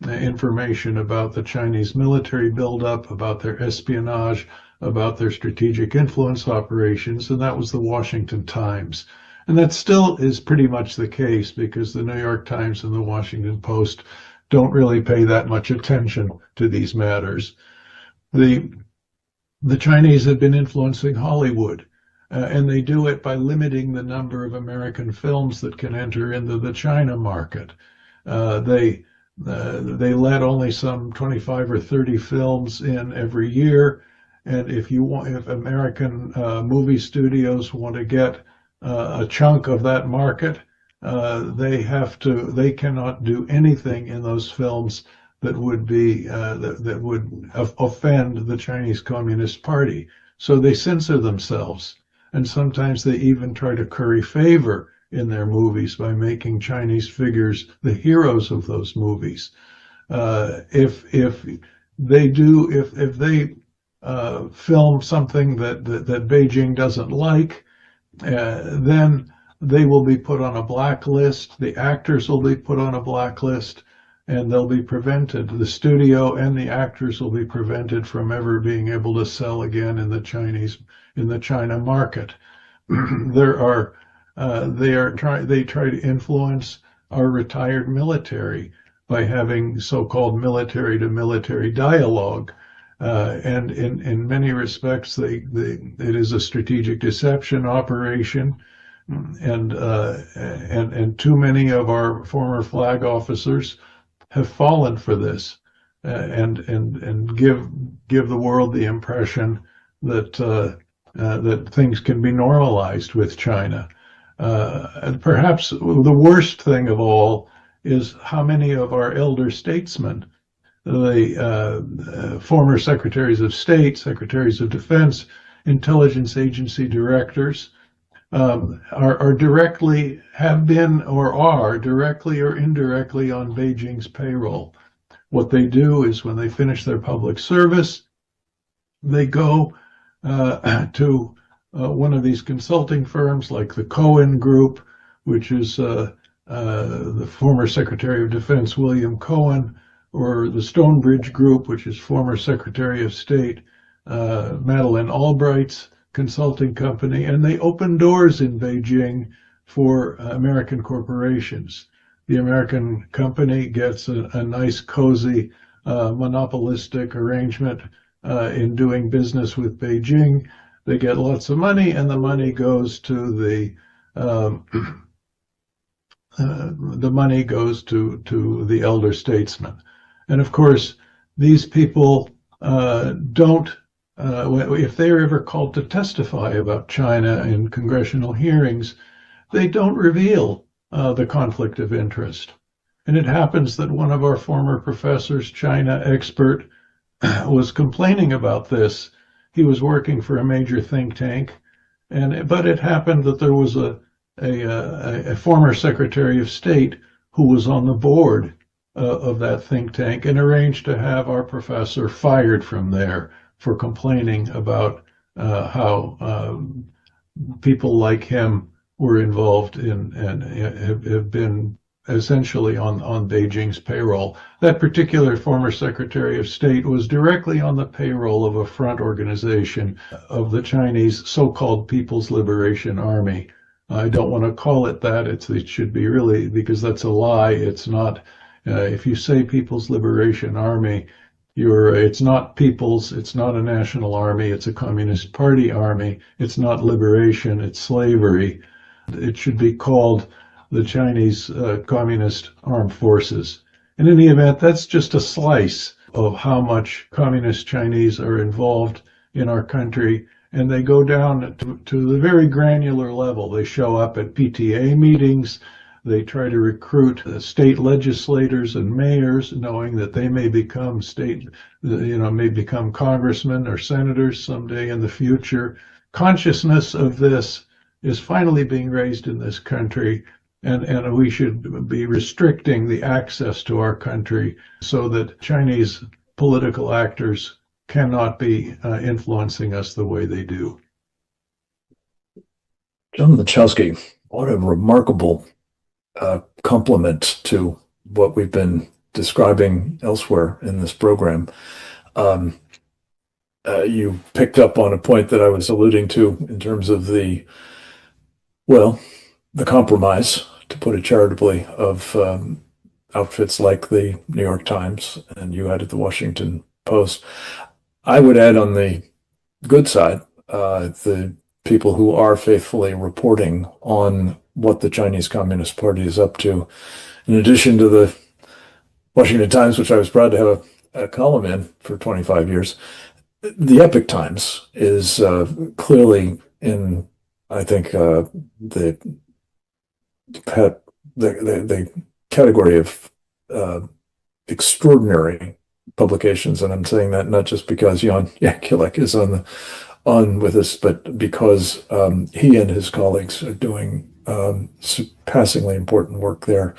S6: information about the Chinese military buildup, about their espionage, about their strategic influence operations, and that was the Washington Times. And that still is pretty much the case because the New York Times and the Washington Post don't really pay that much attention to these matters. The Chinese have been influencing Hollywood, and they do it by limiting the number of American films that can enter into the China market. They let only some 25 or 30 films in every year, and if American movie studios want to get a chunk of that market, they cannot do anything in those films that would offend the Chinese Communist Party. So they censor themselves, and sometimes they even try to curry favor in their movies by making Chinese figures the heroes of those movies. If they film something that Beijing doesn't like, then they will be put on a blacklist. The actors will be put on a blacklist, and they'll be prevented. The studio and the actors will be prevented from ever being able to sell again in the China market. They try to influence our retired military by having so-called military-to-military dialogue. And in many respects, it is a strategic deception operation, and too many of our former flag officers have fallen for this, and give the world the impression that things can be normalized with China. And perhaps the worst thing of all is how many of our elder statesmen, the former secretaries of state, secretaries of defense, intelligence agency directors, are directly, have been, or are directly or indirectly on Beijing's payroll. What they do is when they finish their public service, they go to one of these consulting firms like the Cohen Group, which is the former Secretary of Defense William Cohen, or the Stonebridge Group, which is former Secretary of State Madeleine Albright's consulting company, and they open doors in Beijing for American corporations. The American company gets a nice, cozy, monopolistic arrangement in doing business with Beijing. They get lots of money, and the money goes to the elder statesmen. And of course, these people don't. If they're ever called to testify about China in congressional hearings, they don't reveal the conflict of interest. And it happens that one of our former professors, China expert, was complaining about this. He was working for a major think tank, but it happened that there was a former Secretary of State who was on the board of that think tank and arranged to have our professor fired from there for complaining about how people like him were involved in and have been essentially on Beijing's payroll. That particular former Secretary of State was directly on the payroll of a front organization of the Chinese so-called People's Liberation Army. I don't want to call it that. It should be really, because that's a lie. It's not. If you say People's Liberation Army, it's not people's, it's not a national army, it's a Communist Party army, it's not liberation, it's slavery. It should be called the Chinese Communist Armed Forces. In any event, that's just a slice of how much Communist Chinese are involved in our country, and they go down to the very granular level. They show up at PTA meetings. They try to recruit state legislators and mayors, knowing that they may become may become congressmen or senators someday in the future. Consciousness of this is finally being raised in this country, and we should be restricting the access to our country so that Chinese political actors cannot be influencing us the way they do.
S1: John Lachowski, what a remarkable complement to what we've been describing elsewhere in this program. You picked up on a point that I was alluding to in terms of the compromise, to put it charitably, of outfits like the New York Times, and you added the Washington Post. I would add on the good side, the people who are faithfully reporting on what the Chinese Communist Party is up to. In addition to the Washington Times, which I was proud to have a column in for 25 years, the Epoch Times is clearly in, I think, the category of extraordinary publications, and I'm saying that not just because Jan Yakulek is on with us, but because he and his colleagues are doing surpassingly important work there,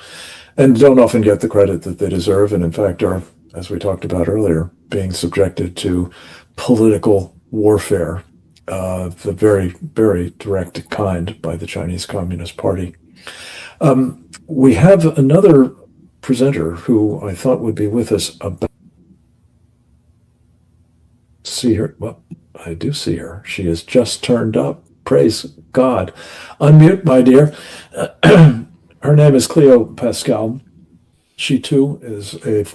S1: and don't often get the credit that they deserve, and in fact are, as we talked about earlier, being subjected to political warfare of the very, very direct kind by the Chinese Communist Party. We have another presenter who I thought would be with us about. See her? Well, I do see her. She has just turned up. Praise God. Unmute, my dear. Her name is Cleo Pascal. She too is a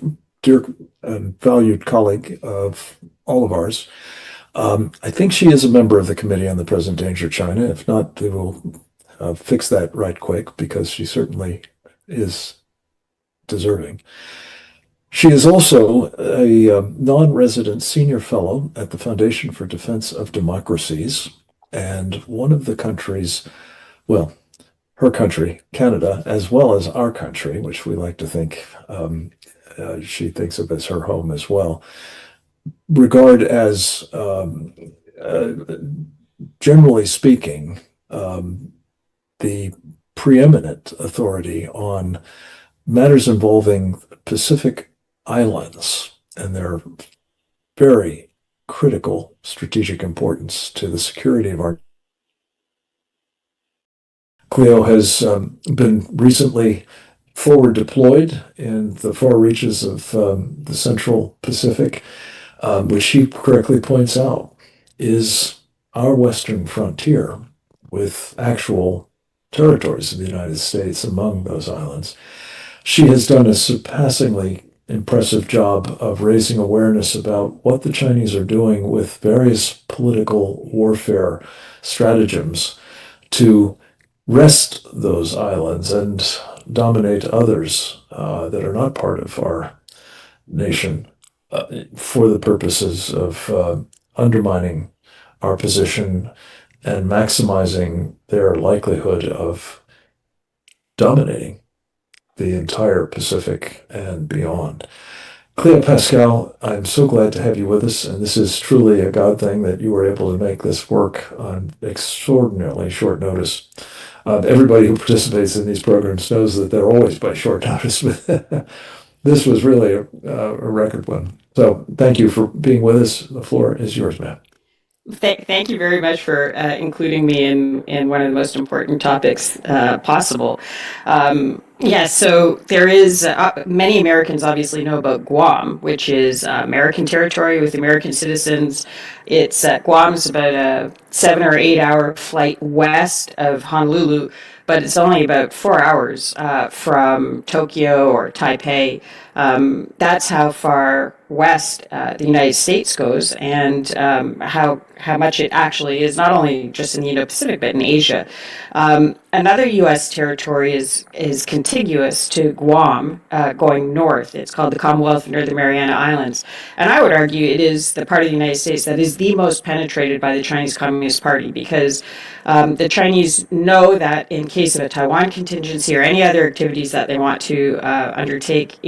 S1: dear and valued colleague of all of ours. I think she is a member of the Committee on the Present Danger China. If not, we will fix that right quick, because she certainly is deserving. She is also a non-resident senior fellow at the Foundation for Defense of Democracies, and one of the countries, well, her country, Canada, as well as our country, which we like to think she thinks of as her home as well, regard as, generally speaking, the preeminent authority on matters involving Pacific Islands and their very critical strategic importance to the security of our Cleo has been recently forward deployed in the far reaches of the Central Pacific, which she correctly points out is our western frontier with actual territories of the United States among those islands. She has done a surpassingly impressive job of raising awareness about what the Chinese are doing with various political warfare stratagems to wrest those islands and dominate others that are not part of our nation for the purposes of undermining our position and maximizing their likelihood of dominating the entire Pacific and beyond. Cleo Pascal, I'm so glad to have you with us, and this is truly a God thing that you were able to make this work on extraordinarily short notice. Everybody who participates in these programs knows that they're always by short notice, but this was really a record one. So thank you for being with us. The floor is yours, ma'am.
S7: Thank you very much for including me in one of the most important topics possible. So there is, many Americans obviously know about Guam, which is American territory with American citizens. Guam is about a 7 or 8 hour flight west of Honolulu, but it's only about 4 hours from Tokyo or Taipei. That's how far west the United States goes, and how much it actually is, not only just in the Indo-Pacific, but in Asia. Another U.S. territory is contiguous to Guam, going north. It's called the Commonwealth of Northern Mariana Islands. And I would argue it is the part of the United States that is the most penetrated by the Chinese Communist Party, because the Chinese know that in case of a Taiwan contingency or any other activities that they want to undertake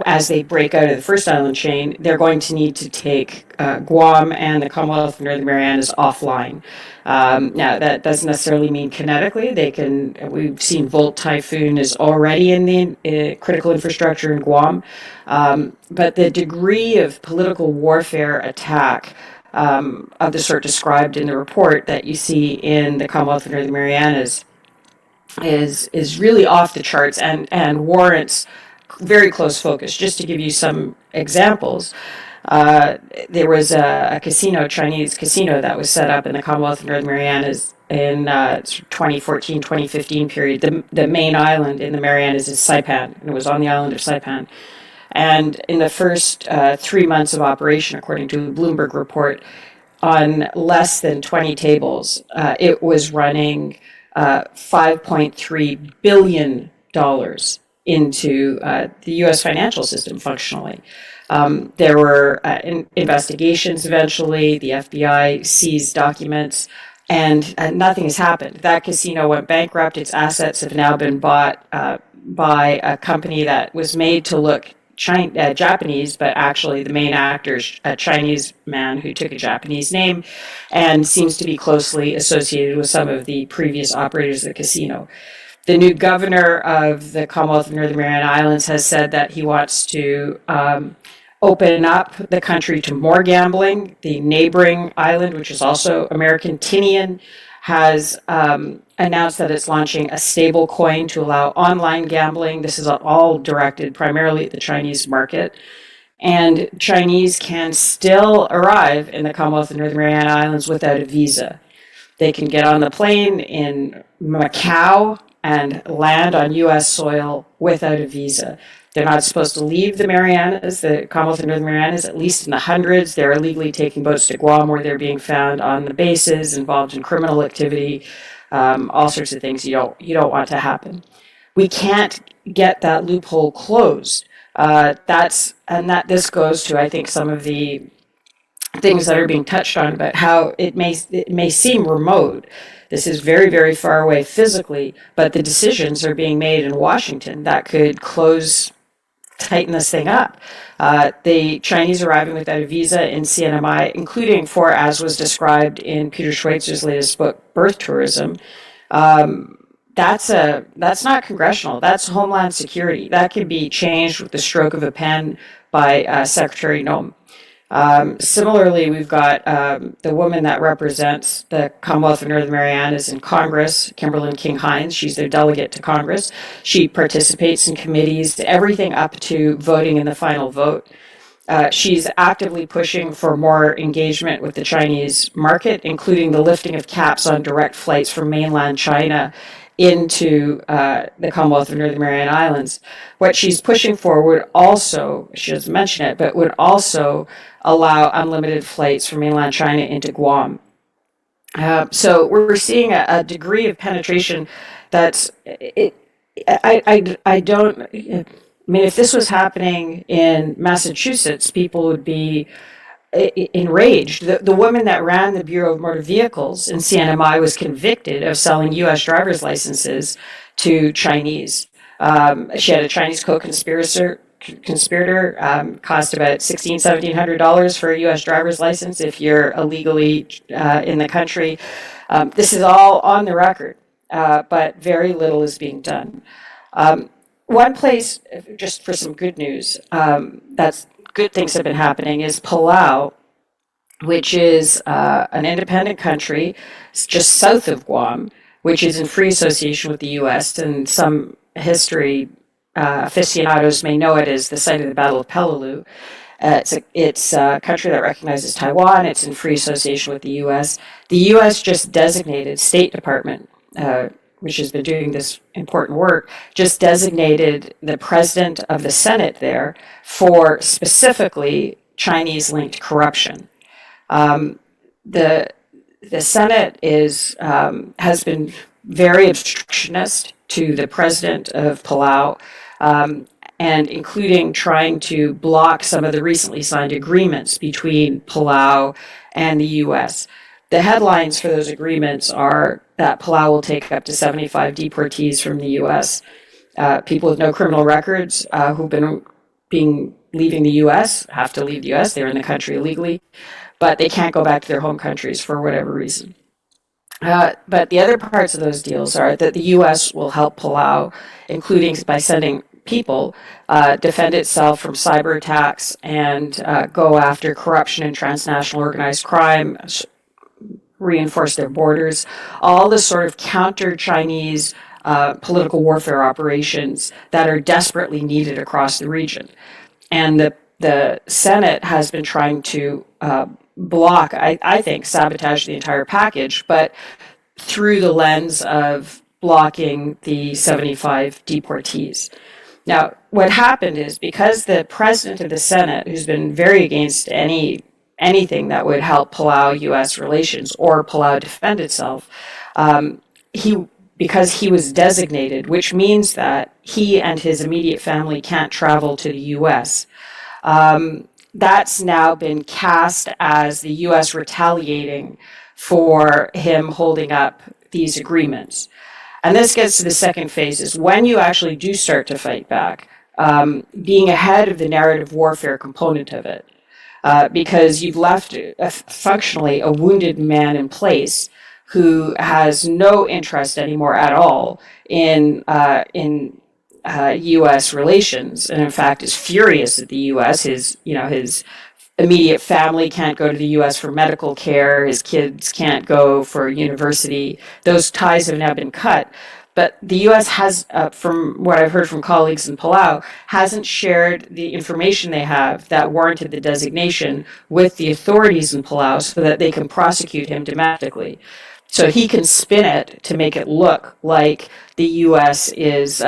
S7: as they break out of the first island chain, they're going to need to take Guam and the Commonwealth of Northern Marianas offline. Now, that doesn't necessarily mean kinetically. We've seen Volt Typhoon is already in the critical infrastructure in Guam, but the degree of political warfare attack of the sort described in the report that you see in the Commonwealth of Northern Marianas is really off the charts and warrants very close focus. Just to give you some examples, there was a Chinese casino that was set up in the Commonwealth of Northern Marianas in 2014-2015 period. The main island in the Marianas is Saipan, and it was on the island of Saipan. And in the first 3 months of operation, according to a Bloomberg report, on less than 20 tables, it was running $5.3 billion into the U.S. financial system functionally. There were investigations eventually. The FBI seized documents, and nothing has happened. That casino went bankrupt. Its assets have now been bought by a company that was made to look Japanese, but actually the main actor is a Chinese man who took a Japanese name and seems to be closely associated with some of the previous operators of the casino. The new governor of the Commonwealth of Northern Mariana Islands has said that he wants to open up the country to more gambling. The neighboring island, which is also American, Tinian, has announced that it's launching a stable coin to allow online gambling. This is all directed primarily at the Chinese market. And Chinese can still arrive in the Commonwealth of Northern Mariana Islands without a visa. They can get on the plane in Macau and land on U.S. soil without a visa. They're not supposed to leave the Marianas, the Commonwealth of Northern Marianas, at least in the hundreds. They're illegally taking boats to Guam, where they're being found on the bases, involved in criminal activity, all sorts of things you don't want to happen. We can't get that loophole closed. This goes to, I think, some of the things that are being touched on about how it may seem remote. This is very, very far away physically, but the decisions are being made in Washington that could tighten this thing up. The Chinese arriving without a visa in CNMI, including for, as was described in Peter Schweitzer's latest book, Birth Tourism, that's not congressional. That's Homeland Security. That can be changed with the stroke of a pen by Secretary Noem. Similarly, we've got the woman that represents the Commonwealth of Northern Marianas in Congress, Kimberlyn King-Hines. She's their delegate to Congress. She participates in committees, everything up to voting in the final vote. She's actively pushing for more engagement with the Chinese market, including the lifting of caps on direct flights from mainland China into the Commonwealth of Northern Mariana Islands. What she's pushing for would also, she doesn't mention it, but would also allow unlimited flights from mainland China into Guam. So we're seeing a degree of penetration that's, I don't, I mean, if this was happening in Massachusetts, people would be enraged. The woman that ran the Bureau of Motor Vehicles in CNMI was convicted of selling U.S. driver's licenses to Chinese. She had a Chinese co-conspirator, cost about $1,700 for a U.S. driver's license if you're illegally in the country. This is all on the record, but very little is being done. One place, just for some good news, that's good things have been happening is Palau, which is an independent country just south of Guam, which is in free association with the U.S. and some history aficionados may know it as the site of the Battle of Peleliu. It's a country that recognizes Taiwan. It's in free association with the U.S. The U.S. just designated State Department, which has been doing this important work, just designated the president of the Senate there for specifically Chinese-linked corruption. The Senate has been very obstructionist to the president of Palau, and including trying to block some of the recently signed agreements between Palau and the U.S. The headlines for those agreements are that Palau will take up to 75 deportees from the U.S. People with no criminal records who've been leaving the U.S. have to leave the U.S. They're in the country illegally, but they can't go back to their home countries for whatever reason. But the other parts of those deals are that the U.S. will help Palau, including by sending people, defend itself from cyber attacks and go after corruption and transnational organized crime, reinforce their borders, all the sort of counter-Chinese political warfare operations that are desperately needed across the region. And the Senate has been trying to block, I think, sabotage the entire package, but through the lens of blocking the 75 deportees. Now, what happened is because the president of the Senate, who's been very against anything that would help Palau-U.S. relations or Palau defend itself, because he was designated, which means that he and his immediate family can't travel to the U.S., that's now been cast as the U.S. retaliating for him holding up these agreements. And this gets to the second phase, is when you actually do start to fight back, being ahead of the narrative warfare component of it, because you've left functionally a wounded man in place who has no interest anymore at all in U.S. relations, and in fact is furious at the U.S. His immediate family can't go to the U.S. for medical care. His kids can't go for university. Those ties have now been cut. But the U.S. has, from what I've heard from colleagues in Palau, hasn't shared the information they have that warranted the designation with the authorities in Palau so that they can prosecute him domestically. So he can spin it to make it look like the U.S. is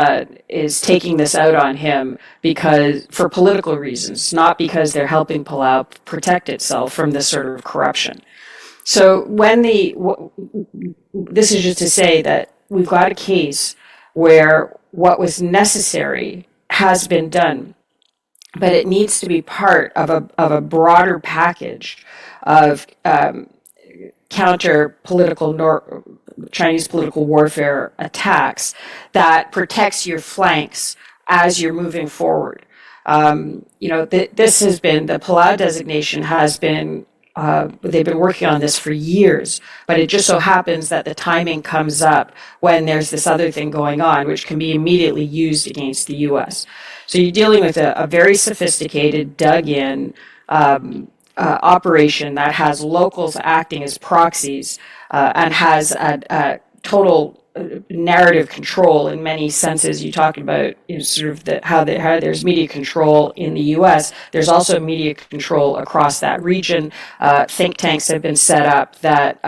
S7: taking this out on him because for political reasons, not because they're helping Palau protect itself from this sort of corruption. So when this is just to say that we've got a case where what was necessary has been done, but it needs to be part of a broader package of counter-political Chinese political warfare attacks that protects your flanks as you're moving forward. This has been, the Palau designation has been, they've been working on this for years, but it just so happens that the timing comes up when there's this other thing going on, which can be immediately used against the U.S. So you're dealing with a very sophisticated, dug-in operation that has locals acting as proxies and has a total narrative control in many senses. You talked about sort of how there's media control in the U.S. There's also media control across that region. Think tanks have been set up that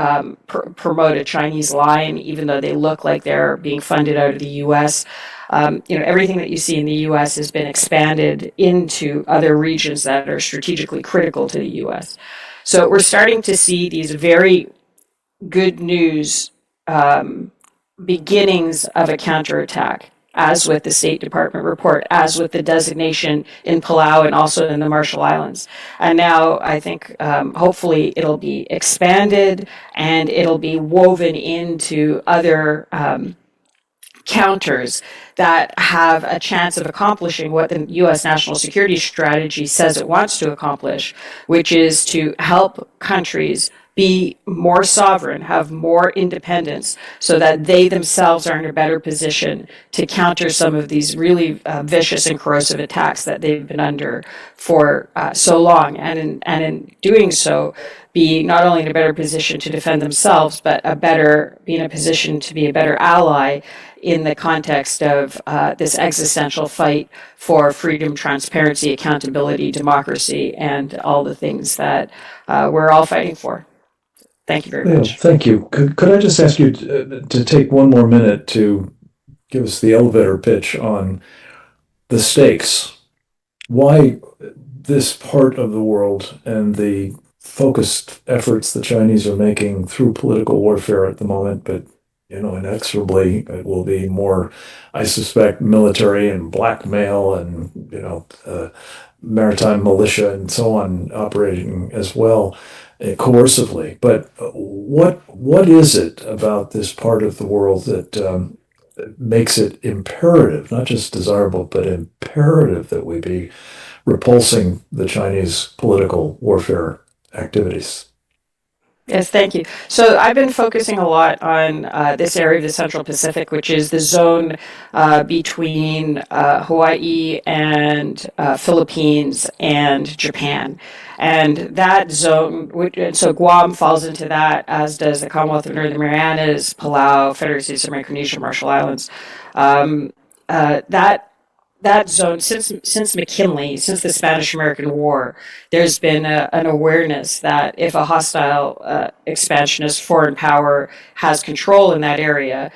S7: promote a Chinese line, even though they look like they're being funded out of the U.S. Everything that you see in the U.S. has been expanded into other regions that are strategically critical to the U.S. So we're starting to see these very good news beginnings of a counterattack, as with the State Department report, as with the designation in Palau and also in the Marshall Islands. And now I think hopefully it'll be expanded and it'll be woven into other counters that have a chance of accomplishing what the U.S. national security strategy says it wants to accomplish, which is to help countries be more sovereign, have more independence, so that they themselves are in a better position to counter some of these really vicious and corrosive attacks that they've been under for so long. And in doing so, be not only in a better position to defend themselves, but be in a position to be a better ally in the context of this existential fight for freedom, transparency, accountability, democracy, and all the things that we're all fighting for. Thank you very much.
S1: Thank you. Could I just ask you to take one more minute to give us the elevator pitch on the stakes? Why this part of the world and the focused efforts the Chinese are making through political warfare at the moment, but inexorably it will be more, I suspect, military and blackmail and maritime militia and so on operating as well. Coercively, but what is it about this part of the world that makes it imperative, not just desirable, but imperative that we be repulsing the Chinese political warfare activities?
S7: Yes, thank you. So I've been focusing a lot on this area of the Central Pacific, which is the zone between Hawaii and Philippines and Japan. And that zone, so Guam falls into that, as does the Commonwealth of Northern Marianas, Palau, Federated States of Micronesia, Marshall Islands. That zone, since McKinley, since the Spanish-American War, there's been an awareness that if a hostile expansionist foreign power has control in that area,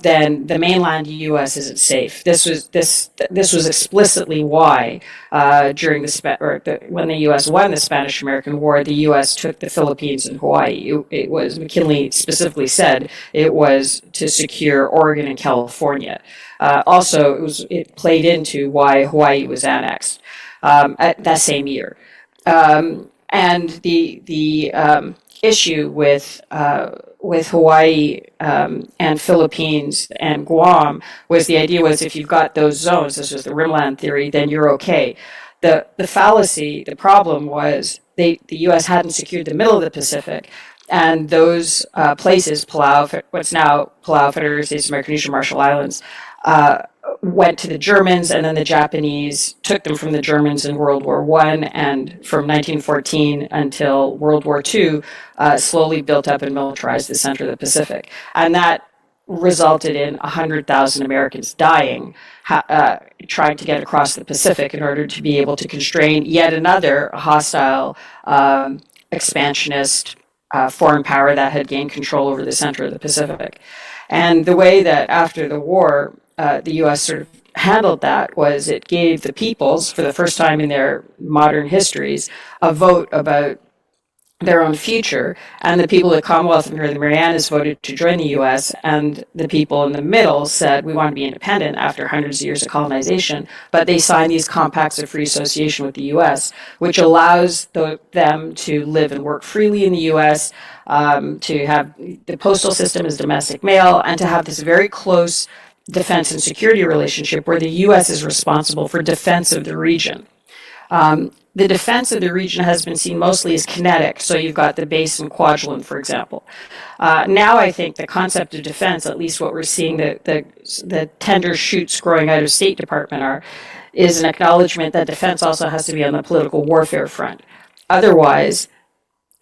S7: then the mainland U.S. isn't safe. This was explicitly why during when the U.S. won the Spanish-American War, the U.S. took the Philippines and Hawaii. It was, McKinley specifically said, it was to secure Oregon and California. Also, it played into why Hawaii was annexed at that same year. And the issue with Hawaii and Philippines and Guam was, the idea was, if you've got those zones, this was the rimland theory, then you're okay. The fallacy, the problem was the U.S. hadn't secured the middle of the Pacific. And those places, Palau, what's now Palau, Federated States of Micronesia, Marshall Islands, went to the Germans, and then the Japanese took them from the Germans in World War I, and from 1914 until World War II, slowly built up and militarized the center of the Pacific. And that resulted in 100,000 Americans dying, trying to get across the Pacific in order to be able to constrain yet another hostile expansionist foreign power that had gained control over the center of the Pacific. And the way that after the war, the U.S. sort of handled that was it gave the peoples, for the first time in their modern histories, a vote about their own future. And the people of the Commonwealth of Northern Marianas voted to join the U.S., and the people in the middle said, we want to be independent after hundreds of years of colonization. But they signed these compacts of free association with the U.S., which allows them to live and work freely in the U.S., to have the postal system as domestic mail, and to have this very close defense and security relationship where the U.S. is responsible for defense of the region. The defense of the region has been seen mostly as kinetic. So you've got the base in Kwajalein, for example. Now I think the concept of defense, at least what we're seeing, the tender shoots growing out of State Department is an acknowledgement that defense also has to be on the political warfare front. Otherwise,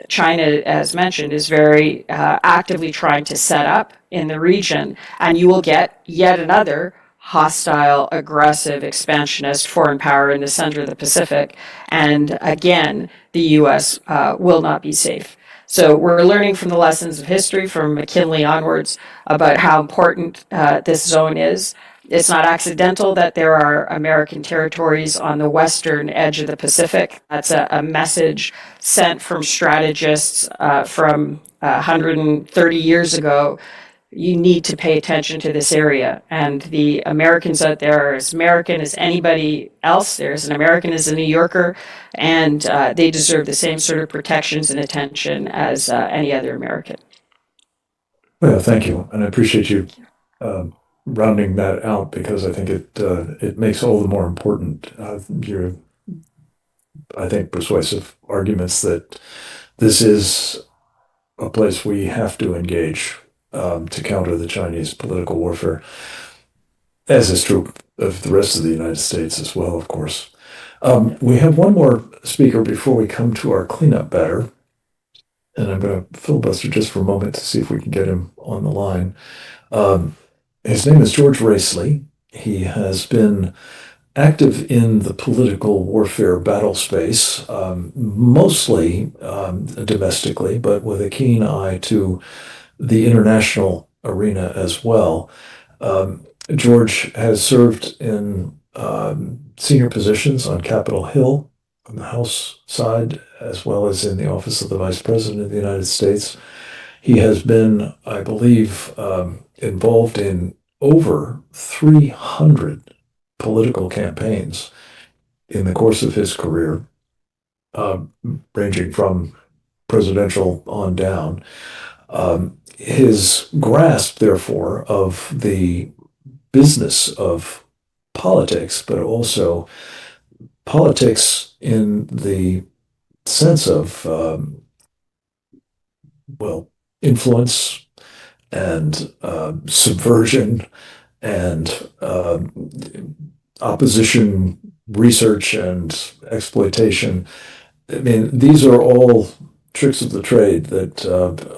S7: China, as mentioned, is very actively trying to set up in the region, and you will get yet another hostile, aggressive, expansionist foreign power in the center of the Pacific. And again, the U.S. Will not be safe. So we're learning from the lessons of history from McKinley onwards about how important this zone is. It's not accidental that there are American territories on the western edge of the Pacific. That's a message sent from strategists from 130 years ago. You need to pay attention to this area. And the Americans out there are as American as anybody else. There's an American as a New Yorker, and they deserve the same sort of protections and attention as any other American.
S1: Well, thank you. And I appreciate you rounding that out, because I think it makes all the more important your, I think, persuasive arguments that this is a place we have to engage to counter the Chinese political warfare, as is true of the rest of the United States as well, of course. We have one more speaker before we come to our cleanup batter, and I'm going to filibuster just for a moment to see if we can get him on the line. His name is George Racely. He has been active in the political warfare battle space, mostly domestically, but with a keen eye to the international arena as well. George has served in senior positions on Capitol Hill on the House side, as well as in the office of the Vice President of the United States. He has been, I believe, involved in over 300 political campaigns in the course of his career, ranging from presidential on down. His grasp, therefore, of the business of politics, but also politics in the sense of, influence and subversion and opposition research and exploitation. I mean, these are all tricks of the trade that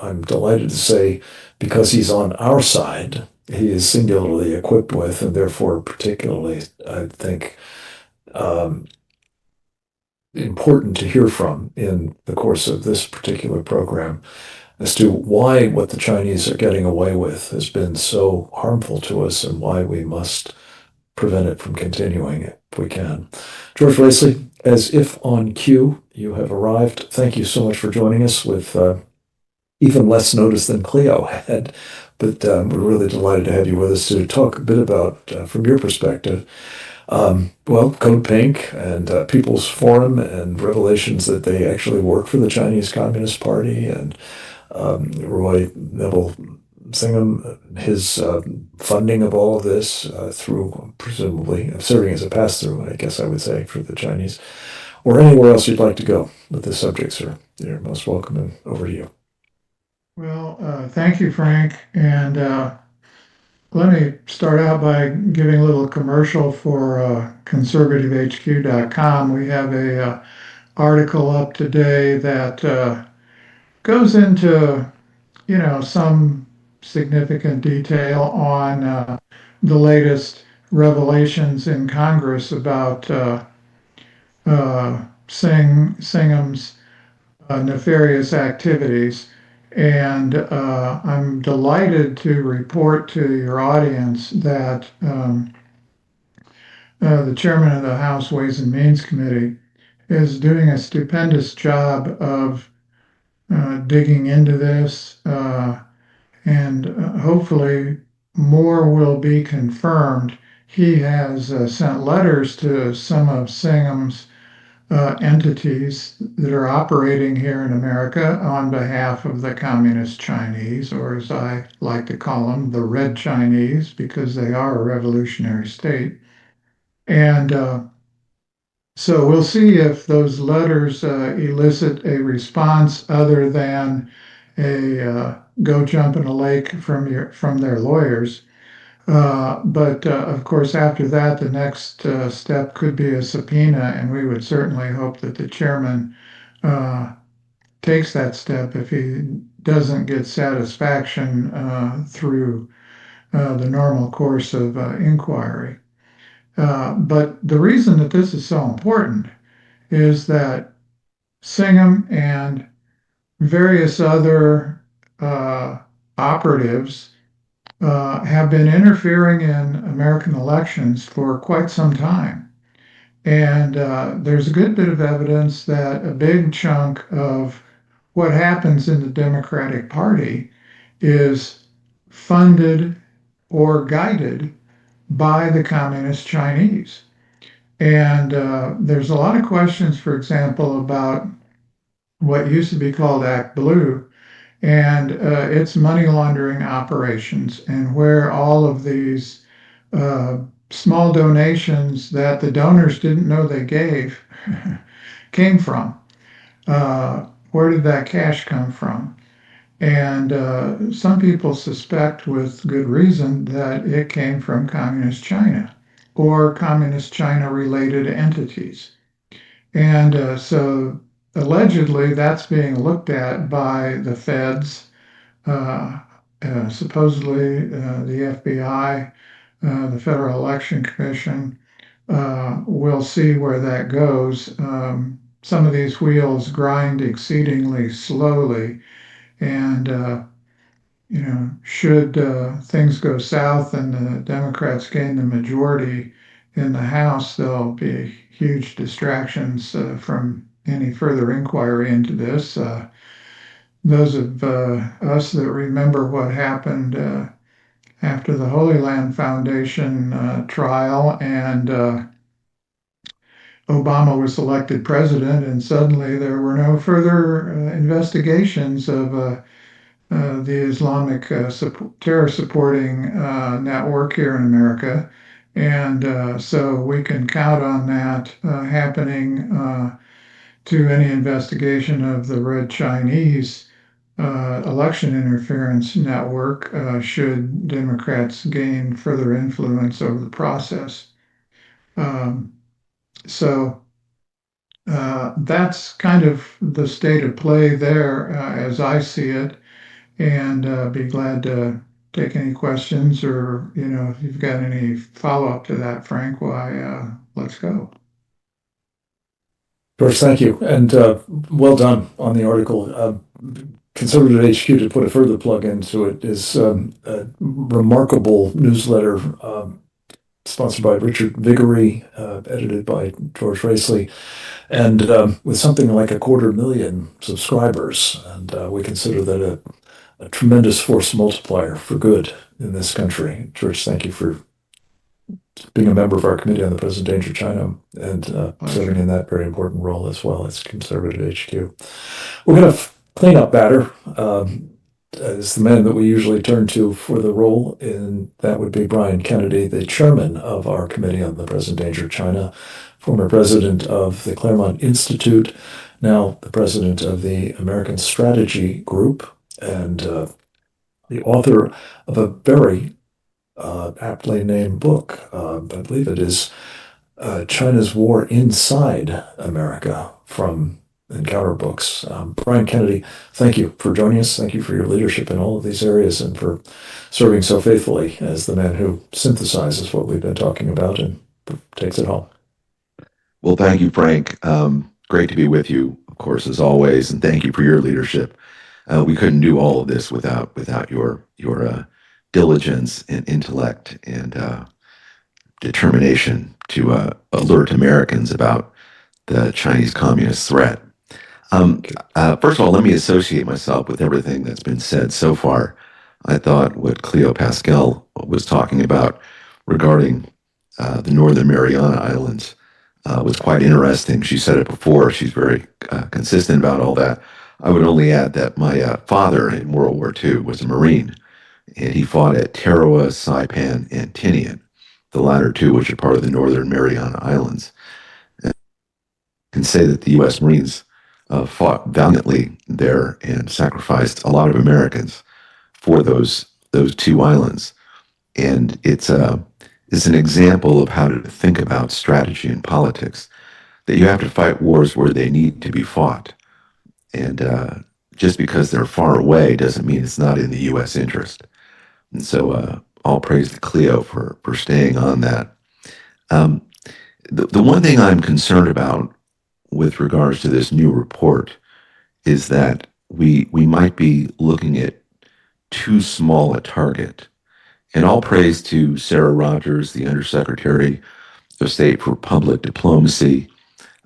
S1: I'm delighted to say, because he's on our side, he is singularly equipped with, and therefore particularly, I think, important to hear from in the course of this particular program, as to why what the Chinese are getting away with has been so harmful to us, and why we must prevent it from continuing if we can. George Racely, as if on cue, you have arrived. Thank you so much for joining us with even less notice than Cleo had, but we're really delighted to have you with us to talk a bit about, from your perspective, Code Pink and People's Forum, and revelations that they actually work for the Chinese Communist Party, and Roy Neville Singham, his funding of all of this through, presumably, serving as a pass-through, I guess I would say, for the Chinese, or anywhere else you'd like to go with this subject, sir. You're most welcome, and over to you.
S8: Well, thank you, Frank. And let me start out by giving a little commercial for conservativehq.com. We have a article up today that goes into, some significant detail on the latest revelations in Congress about Singham's nefarious activities. And I'm delighted to report to your audience that the chairman of the House Ways and Means Committee is doing a stupendous job of digging into this, and hopefully more will be confirmed. He has sent letters to some of Singham's entities that are operating here in America on behalf of the Communist Chinese, or as I like to call them, the Red Chinese, because they are a revolutionary state. And so we'll see if those letters elicit a response other than a go jump in a lake from their lawyers. But of course, after that, the next step could be a subpoena, and we would certainly hope that the chairman takes that step, if he doesn't get satisfaction through the normal course of inquiry. But the reason that this is so important is that Singham and various other operatives have been interfering in American elections for quite some time. And there's a good bit of evidence that a big chunk of what happens in the Democratic Party is funded or guided by the Communist Chinese. And there's a lot of questions, for example, about what used to be called Act Blue and its money laundering operations, and where all of these small donations that the donors didn't know they gave came from. Where did that cash come from? And some people suspect with good reason that it came from Communist China or Communist China related entities. And so allegedly that's being looked at by the feds, supposedly the FBI, the Federal Election Commission. We'll see where that goes. Some of these wheels grind exceedingly slowly, and should things go south and the Democrats gain the majority in the House, there'll be huge distractions from any further inquiry into this. Those of us that remember what happened after the Holy Land Foundation trial, and Obama was elected president, and suddenly there were no further investigations of the Islamic terror supporting network here in America. And so we can count on that happening to any investigation of the Red Chinese election interference network should Democrats gain further influence over the process. So that's kind of the state of play there as I see it, and be glad to take any questions, or if you've got any follow-up to that, Frank, why let's go.
S1: George, thank you, and well done on the article. Conservative HQ, to put a further plug into it, is a remarkable newsletter sponsored by Richard Vigory, edited by George Racely, and with something like 250,000 subscribers. And we consider that a tremendous force multiplier for good in this country. George, thank you for being a member of our committee on the present danger of China and serving in that very important role as well as Conservative HQ. We're going to clean up batter. As the man that we usually turn to for the role, and that would be Brian Kennedy, the chairman of our Committee on the Present Danger of China, former president of the Claremont Institute, now the president of the American Strategy Group, and the author of a very aptly named book. I believe it is China's War Inside America from Encounter Books. Brian Kennedy, thank you for joining us. Thank you for your leadership in all of these areas and for serving so faithfully as the man who synthesizes what we've been talking about and takes it home.
S5: Well, thank you, Frank. Great to be with you, of course, as always, and thank you for your leadership. We couldn't do all of this without your diligence and intellect and determination to alert Americans about the Chinese Communist threat. First of all, let me associate myself with everything that's been said so far. I thought what Cleo Pascal was talking about regarding the Northern Mariana Islands was quite interesting. She said it before. She's very consistent about all that. I would only add that my father in World War II was a Marine, and he fought at Tarawa, Saipan, and Tinian, the latter two, which are part of the Northern Mariana Islands. And I can say that the U.S. Marines fought valiantly there and sacrificed a lot of Americans for those two islands. And it's an example of how to think about strategy and politics, that you have to fight wars where they need to be fought, And just because they're far away doesn't mean it's not in the U.S. interest. And so all praise to Cleo for staying on that. The one thing I'm concerned about with regards to this new report is that we might be looking at too small a target. And all praise to Sarah Rogers, the Undersecretary of State for Public Diplomacy,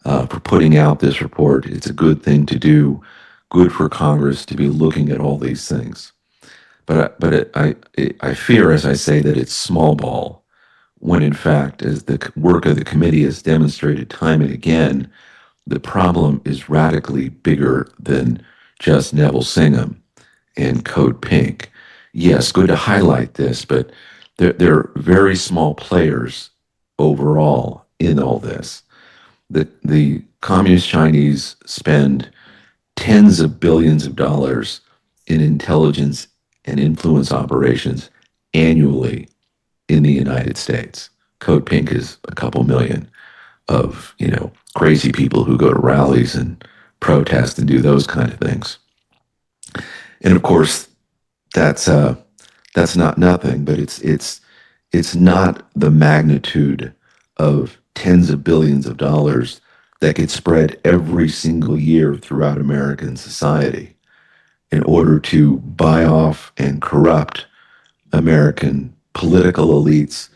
S5: for putting out this report. It's a good thing to do, good for Congress to be looking at all these things. But I fear, as I say, that it's small ball, when in fact, as the work of the committee has demonstrated time and again, the problem is radically bigger than just Neville Singham and Code Pink. Yes, good to highlight this, but they're very small players overall in all this. The Communist Chinese spend tens of billions of dollars in intelligence and influence operations annually in the United States. Code Pink is a couple million of, crazy people who go to rallies and protest and do those kind of things. And of course, that's not nothing, but it's not the magnitude of tens of billions of dollars that get spread every single year throughout American society in order to buy off and corrupt American political elites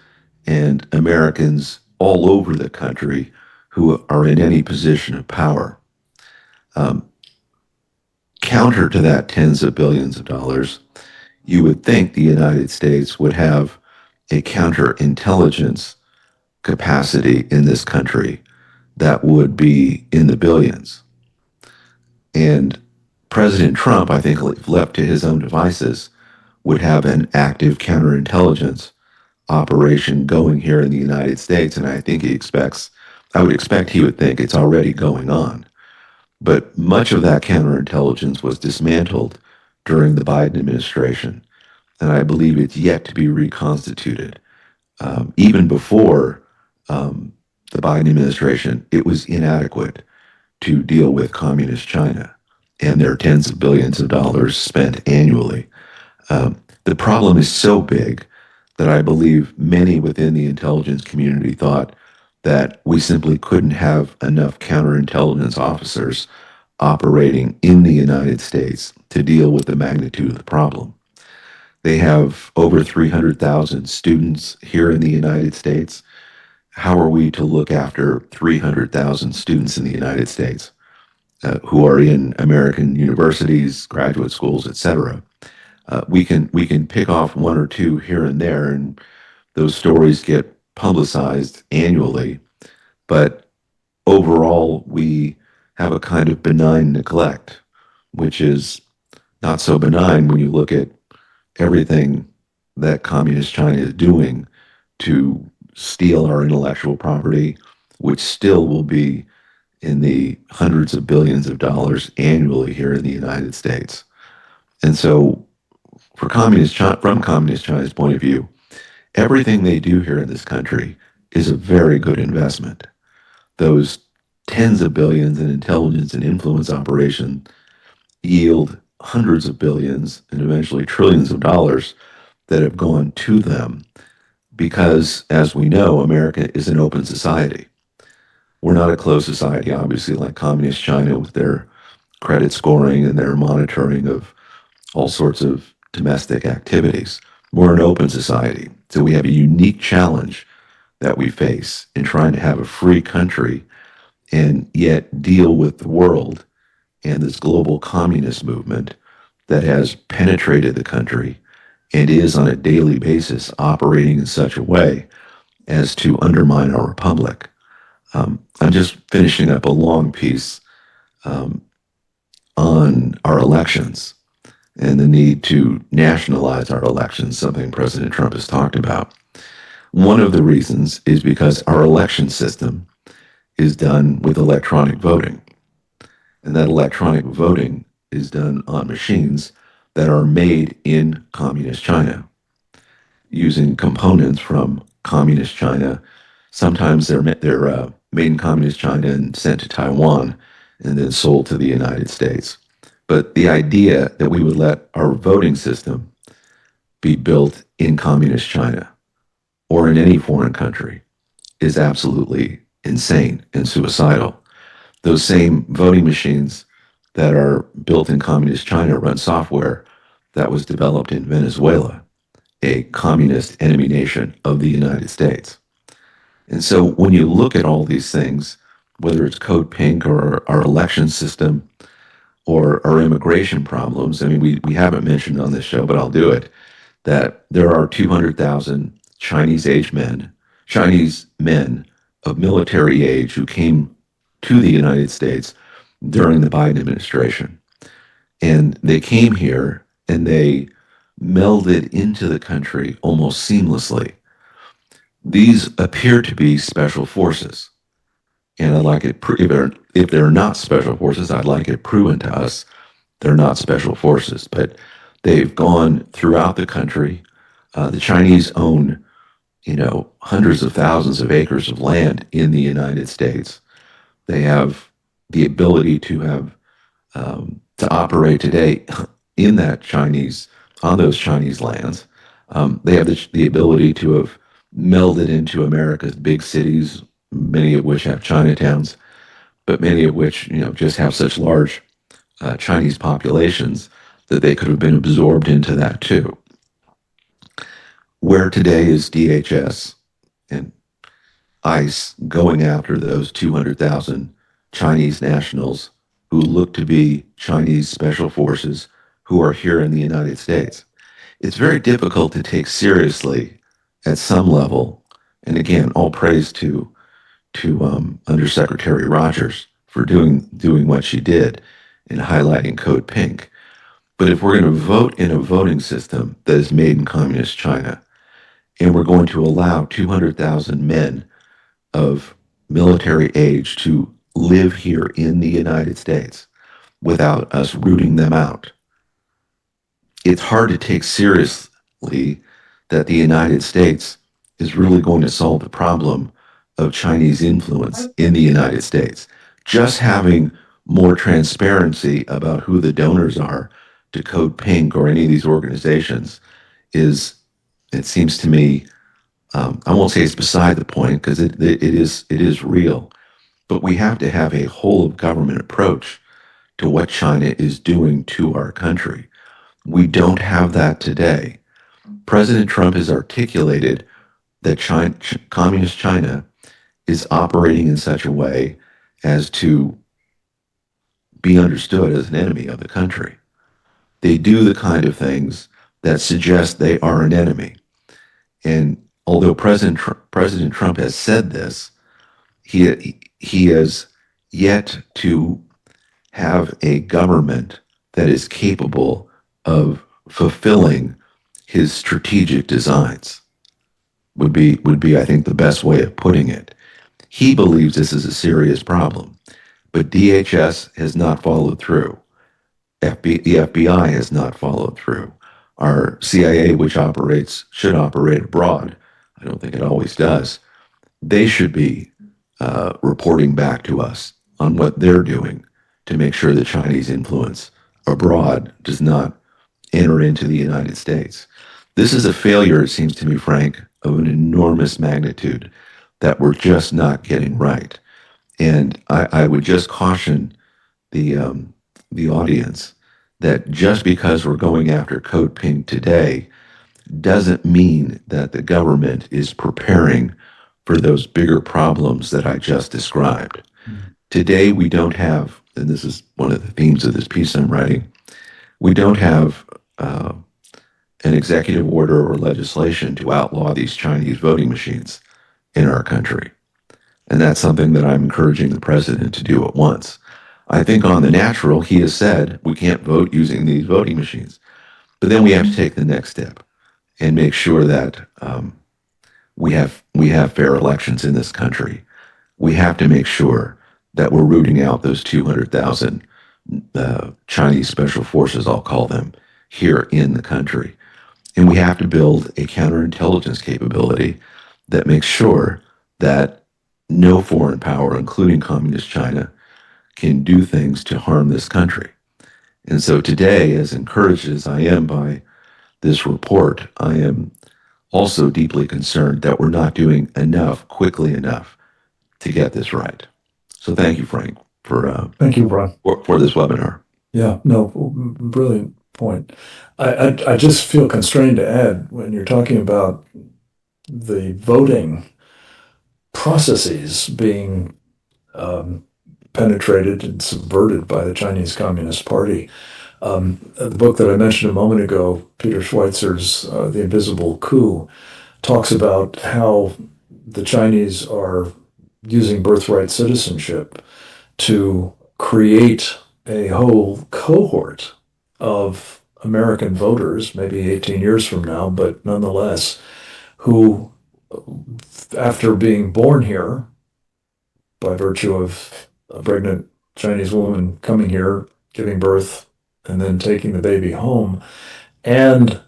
S5: and Americans all over the country who are in any position of power. Counter to that tens of billions of dollars, you would think the United States would have a counterintelligence capacity in this country that would be in the billions. And President Trump, I think, if left to his own devices, would have an active counterintelligence operation going here in the United States. And I think I would expect he would think it's already going on. But much of that counterintelligence was dismantled during the Biden administration. And I believe it's yet to be reconstituted. Even before the Biden administration, it was inadequate to deal with communist China and their tens of billions of dollars spent annually. The problem is so big that I believe many within the intelligence community thought that we simply couldn't have enough counterintelligence officers operating in the United States to deal with the magnitude of the problem. They have over 300,000 students here in the United States. How are we to look after 300,000 students in the United States who are in American universities, graduate schools, etc.? We can pick off one or two here and there, and those stories get publicized annually. But overall, we have a kind of benign neglect, which is not so benign when you look at everything that Communist China is doing to steal our intellectual property, which still will be in the hundreds of billions of dollars annually here in the United States. And so from Communist China's point of view, everything they do here in this country is a very good investment. Those tens of billions in intelligence and influence operation yield hundreds of billions and eventually trillions of dollars that have gone to them because, as we know, America is an open society. We're not a closed society, obviously, like Communist China with their credit scoring and their monitoring of all sorts of domestic activities. We're an open society. So we have a unique challenge that we face in trying to have a free country and yet deal with the world and this global communist movement that has penetrated the country and is on a daily basis operating in such a way as to undermine our republic. I'm just finishing up a long piece on our elections and the need to nationalize our elections, something President Trump has talked about. One of the reasons is because our election system is done with electronic voting. And that electronic voting is done on machines that are made in Communist China using components from Communist China. Sometimes they're made in Communist China and sent to Taiwan and then sold to the United States. But the idea that we would let our voting system be built in communist China or in any foreign country is absolutely insane and suicidal. Those same voting machines that are built in communist China run software that was developed in Venezuela, a communist enemy nation of the United States. And so when you look at all these things, whether it's Code Pink or our election system or our immigration problems, I mean, we haven't mentioned on this show, but I'll do it, that there are 200,000 Chinese men of military age who came to the United States during the Biden administration. And they came here and they melded into the country almost seamlessly. These appear to be special forces. And I'd like it, if they're not special forces, I'd like it proven to us they're not special forces. But they've gone throughout the country. The Chinese own, hundreds of thousands of acres of land in the United States. They have the ability to have to operate today in on those Chinese lands. They have the ability to have melded into America's big cities, many of which have Chinatowns, but many of which just have such large Chinese populations that they could have been absorbed into that too. Where today is DHS and ICE going after those 200,000 Chinese nationals who look to be Chinese special forces who are here in the United States? It's very difficult to take seriously at some level. And again, all praise to Undersecretary Rogers for doing what she did in highlighting Code Pink. But if we're going to vote in a voting system that is made in communist China, and we're going to allow 200,000 men of military age to live here in the United States without us rooting them out, it's hard to take seriously that the United States is really going to solve the problem of Chinese influence in the United States. Just having more transparency about who the donors are to Code Pink or any of these organizations it seems to me, I won't say it's beside the point because it is real, but we have to have a whole of government approach to what China is doing to our country. We don't have that today. President Trump has articulated that communist China is operating in such a way as to be understood as an enemy of the country. They do the kind of things that suggest they are an enemy. And although President Trump has said this, he has yet to have a government that is capable of fulfilling his strategic designs. Would be, I think, the best way of putting it. He believes this is a serious problem, but DHS has not followed through. The FBI has not followed through. Our CIA, which should operate abroad, I don't think it always does, they should be reporting back to us on what they're doing to make sure that Chinese influence abroad does not enter into the United States. This is a failure, it seems to me, Frank, of an enormous magnitude that we're just not getting right. And I would just caution the audience that just because we're going after Code Pink today doesn't mean that the government is preparing for those bigger problems that I just described. Today, we don't have, and this is one of the themes of this piece I'm writing, we don't have an executive order or legislation to outlaw these Chinese voting machines in our country. And that's something that I'm encouraging the president to do at once. I think on the natural, he has said we can't vote using these voting machines. But then we have to take the next step and make sure that we have fair elections in this country. We have to make sure that we're rooting out those 200,000 Chinese special forces, I'll call them, here in the country. And we have to build a counterintelligence capability that makes sure that no foreign power, including Communist China, can do things to harm this country. And so today, as encouraged as I am by this report, I am also deeply concerned that we're not doing enough, quickly enough, to get this right. So thank you, Frank, for
S1: Thank you, Brian.
S5: for this webinar.
S1: Yeah, no, brilliant point. I just feel constrained to add, when you're talking about the voting processes being penetrated and subverted by the Chinese Communist Party. The book that I mentioned a moment ago, Peter Schweitzer's The Invisible Coup, talks about how the Chinese are using birthright citizenship to create a whole cohort of American voters, maybe 18 years from now, but nonetheless, who, after being born here by virtue of a pregnant Chinese woman coming here, giving birth, and then taking the baby home, and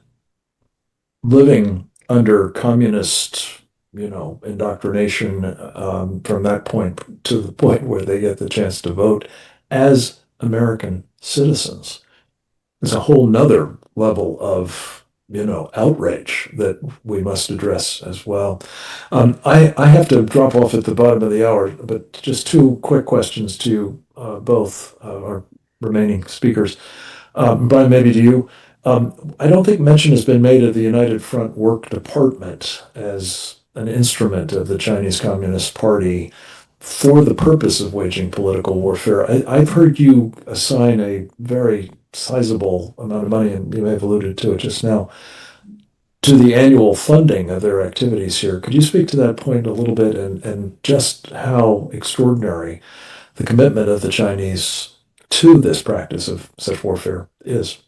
S1: living under communist, indoctrination from that point to the point where they get the chance to vote as American citizens. It's a whole nother level of, outrage that we must address as well. I have to drop off at the bottom of the hour, but just two quick questions to you both, our remaining speakers. Brian, maybe to you. I don't think mention has been made of the United Front Work Department as an instrument of the Chinese Communist Party for the purpose of waging political warfare. I've heard you assign a very sizable amount of money, and you may have alluded to it just now, to the annual funding of their activities here. Could you speak to that point a little bit, and just how extraordinary the commitment of the Chinese to this practice of such warfare is?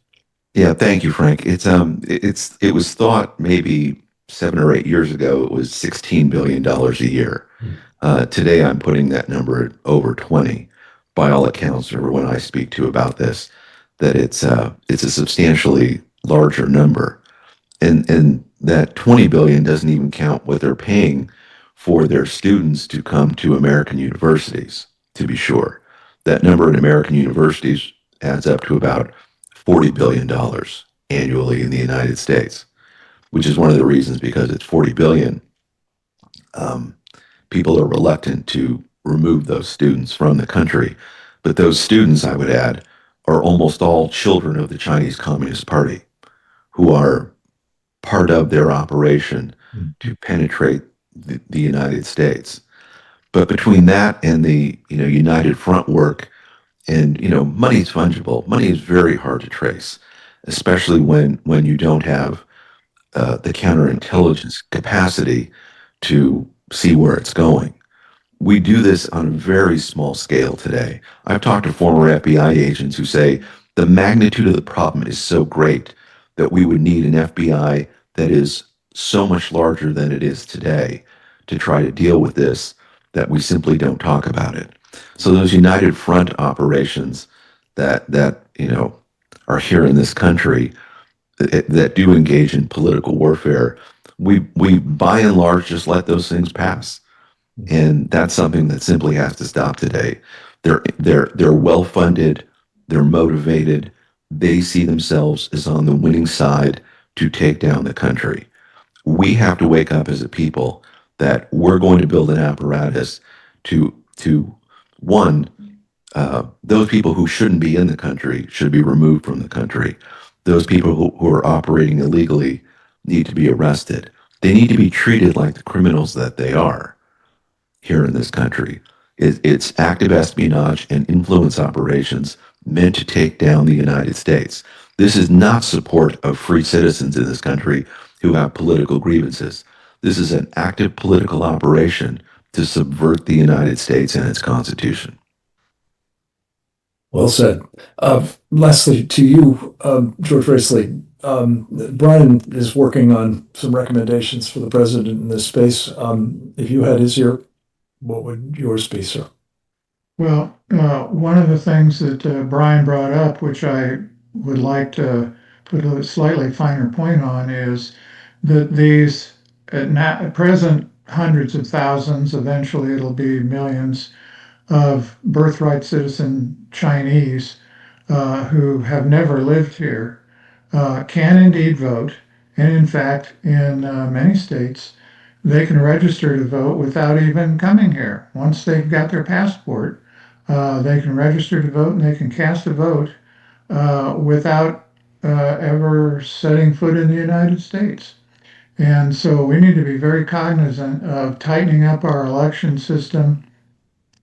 S5: Yeah, thank you, Frank. It was thought maybe 7 or 8 years ago it was $16 billion a year. Today I'm putting that number at over 20. By all accounts, everyone I speak to about this, that it's a substantially larger number, and that 20 billion doesn't even count what they're paying for their students to come to American universities. To be sure, that number in American universities adds up to about $40 billion annually in the United States, which is one of the reasons, because it's 40 billion, people are reluctant to remove those students from the country. But those students, I would add, are almost all children of the Chinese Communist Party, who are part of their operation to penetrate the United States. But between that and the United Front work, and money is fungible. Money is very hard to trace, especially when you don't have the counterintelligence capacity to see where it's going. We do this on a very small scale today. I've talked to former FBI agents who say the magnitude of the problem is so great that we would need an FBI that is so much larger than it is today to try to deal with this, that we simply don't talk about it. So those United Front operations that are here in this country that do engage in political warfare, we by and large just let those things pass. And that's something that simply has to stop today. They're well funded, they're motivated, they see themselves as on the winning side to take down the country. We have to wake up as a people that we're going to build an apparatus to one, those people who shouldn't be in the country should be removed from the country. Those people who are operating illegally need to be arrested. They need to be treated like the criminals that they are here in this country. It's active espionage and influence operations meant to take down the United States. This is not support of free citizens in this country who have political grievances. This is an active political operation to subvert the United States and its Constitution.
S1: Well said. Lastly, to you, George Raisley, Brian is working on some recommendations for the president in this space. If you had his ear, what would yours be, sir?
S8: Well, one of the things that Brian brought up, which I would like to put a slightly finer point on, is that these, at present, hundreds of thousands, eventually it'll be millions of birthright citizen Chinese who have never lived here can indeed vote. And in fact, in many states, they can register to vote without even coming here. Once they've got their passport, they can register to vote and they can cast a vote without ever setting foot in the United States. And so we need to be very cognizant of tightening up our election system,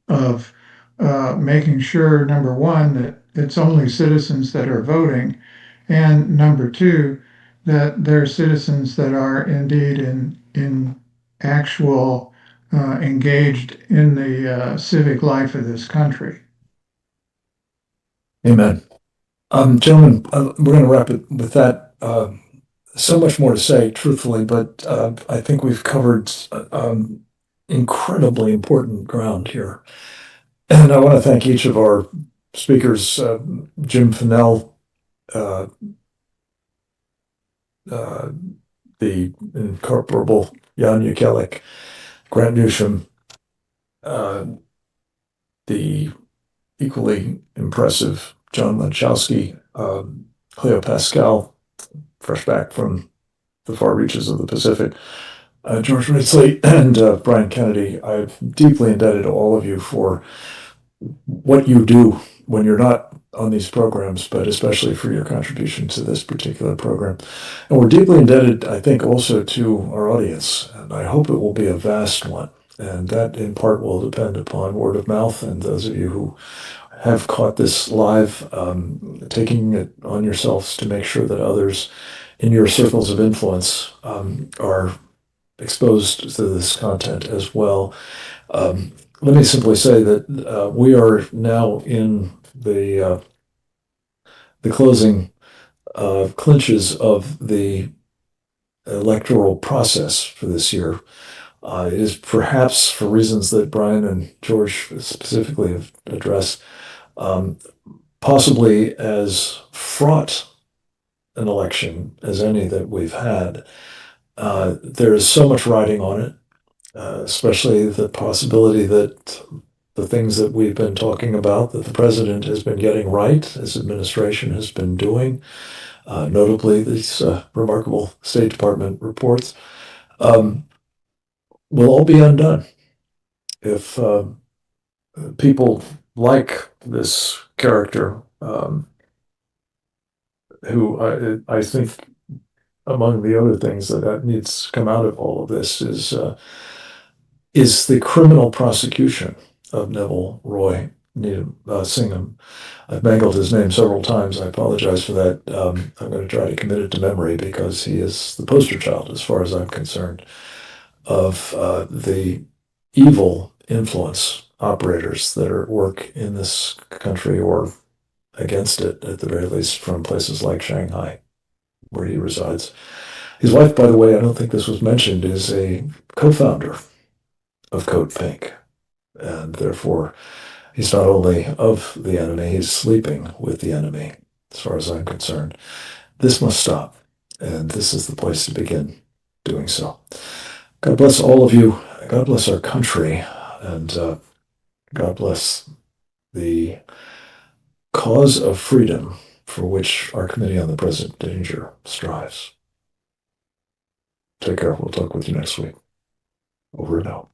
S8: of making sure, number one, that it's only citizens that are voting, and number two, that they're citizens that are indeed in actual engaged in the civic life of this country.
S1: Amen. Gentlemen, we're going to wrap it with that. So much more to say, truthfully, but I think we've covered incredibly important ground here. And I want to thank each of our speakers, Jim Fennell, the incomparable Jan Ukelik, Grant Newsham, the equally impressive John Lanchowski, Cleo Pascal, fresh back from the far reaches of the Pacific, George Ritzley, and Brian Kennedy. I'm deeply indebted to all of you for what you do when you're not on these programs, but especially for your contribution to this particular program. And we're deeply indebted, I think, also to our audience, and I hope it will be a vast one. And that, in part, will depend upon word of mouth, and those of you who have caught this live, taking it on yourselves to make sure that others in your circles of influence are exposed to this content as well. Let me simply say that we are now in the closing clinches of the electoral process for this year. It is perhaps, for reasons that Brian and George specifically have addressed, possibly as fraught an election as any that we've had. There is so much riding on it, especially the possibility that the things that we've been talking about, that the president has been getting right, his administration has been doing, notably these remarkable State Department reports, will all be undone if people like this character, who I think, among the other things that needs to come out of all of this is the criminal prosecution of Neville Roy Singham. I've mangled his name several times. I apologize for that. I'm going to try to commit it to memory because he is the poster child, as far as I'm concerned, of the evil influence operators that are at work in this country, or against it, at the very least, from places like Shanghai, where he resides. His wife, by the way, I don't think this was mentioned, is a co-founder of Code Pink. And therefore, he's not only of the enemy, he's sleeping with the enemy, as far as I'm concerned. This must stop, and this is the place to begin doing so. God bless all of you. God bless our country, and God bless the cause of freedom for which our Committee on the Present Danger strives. Take care. We'll talk with you next week. Over and out.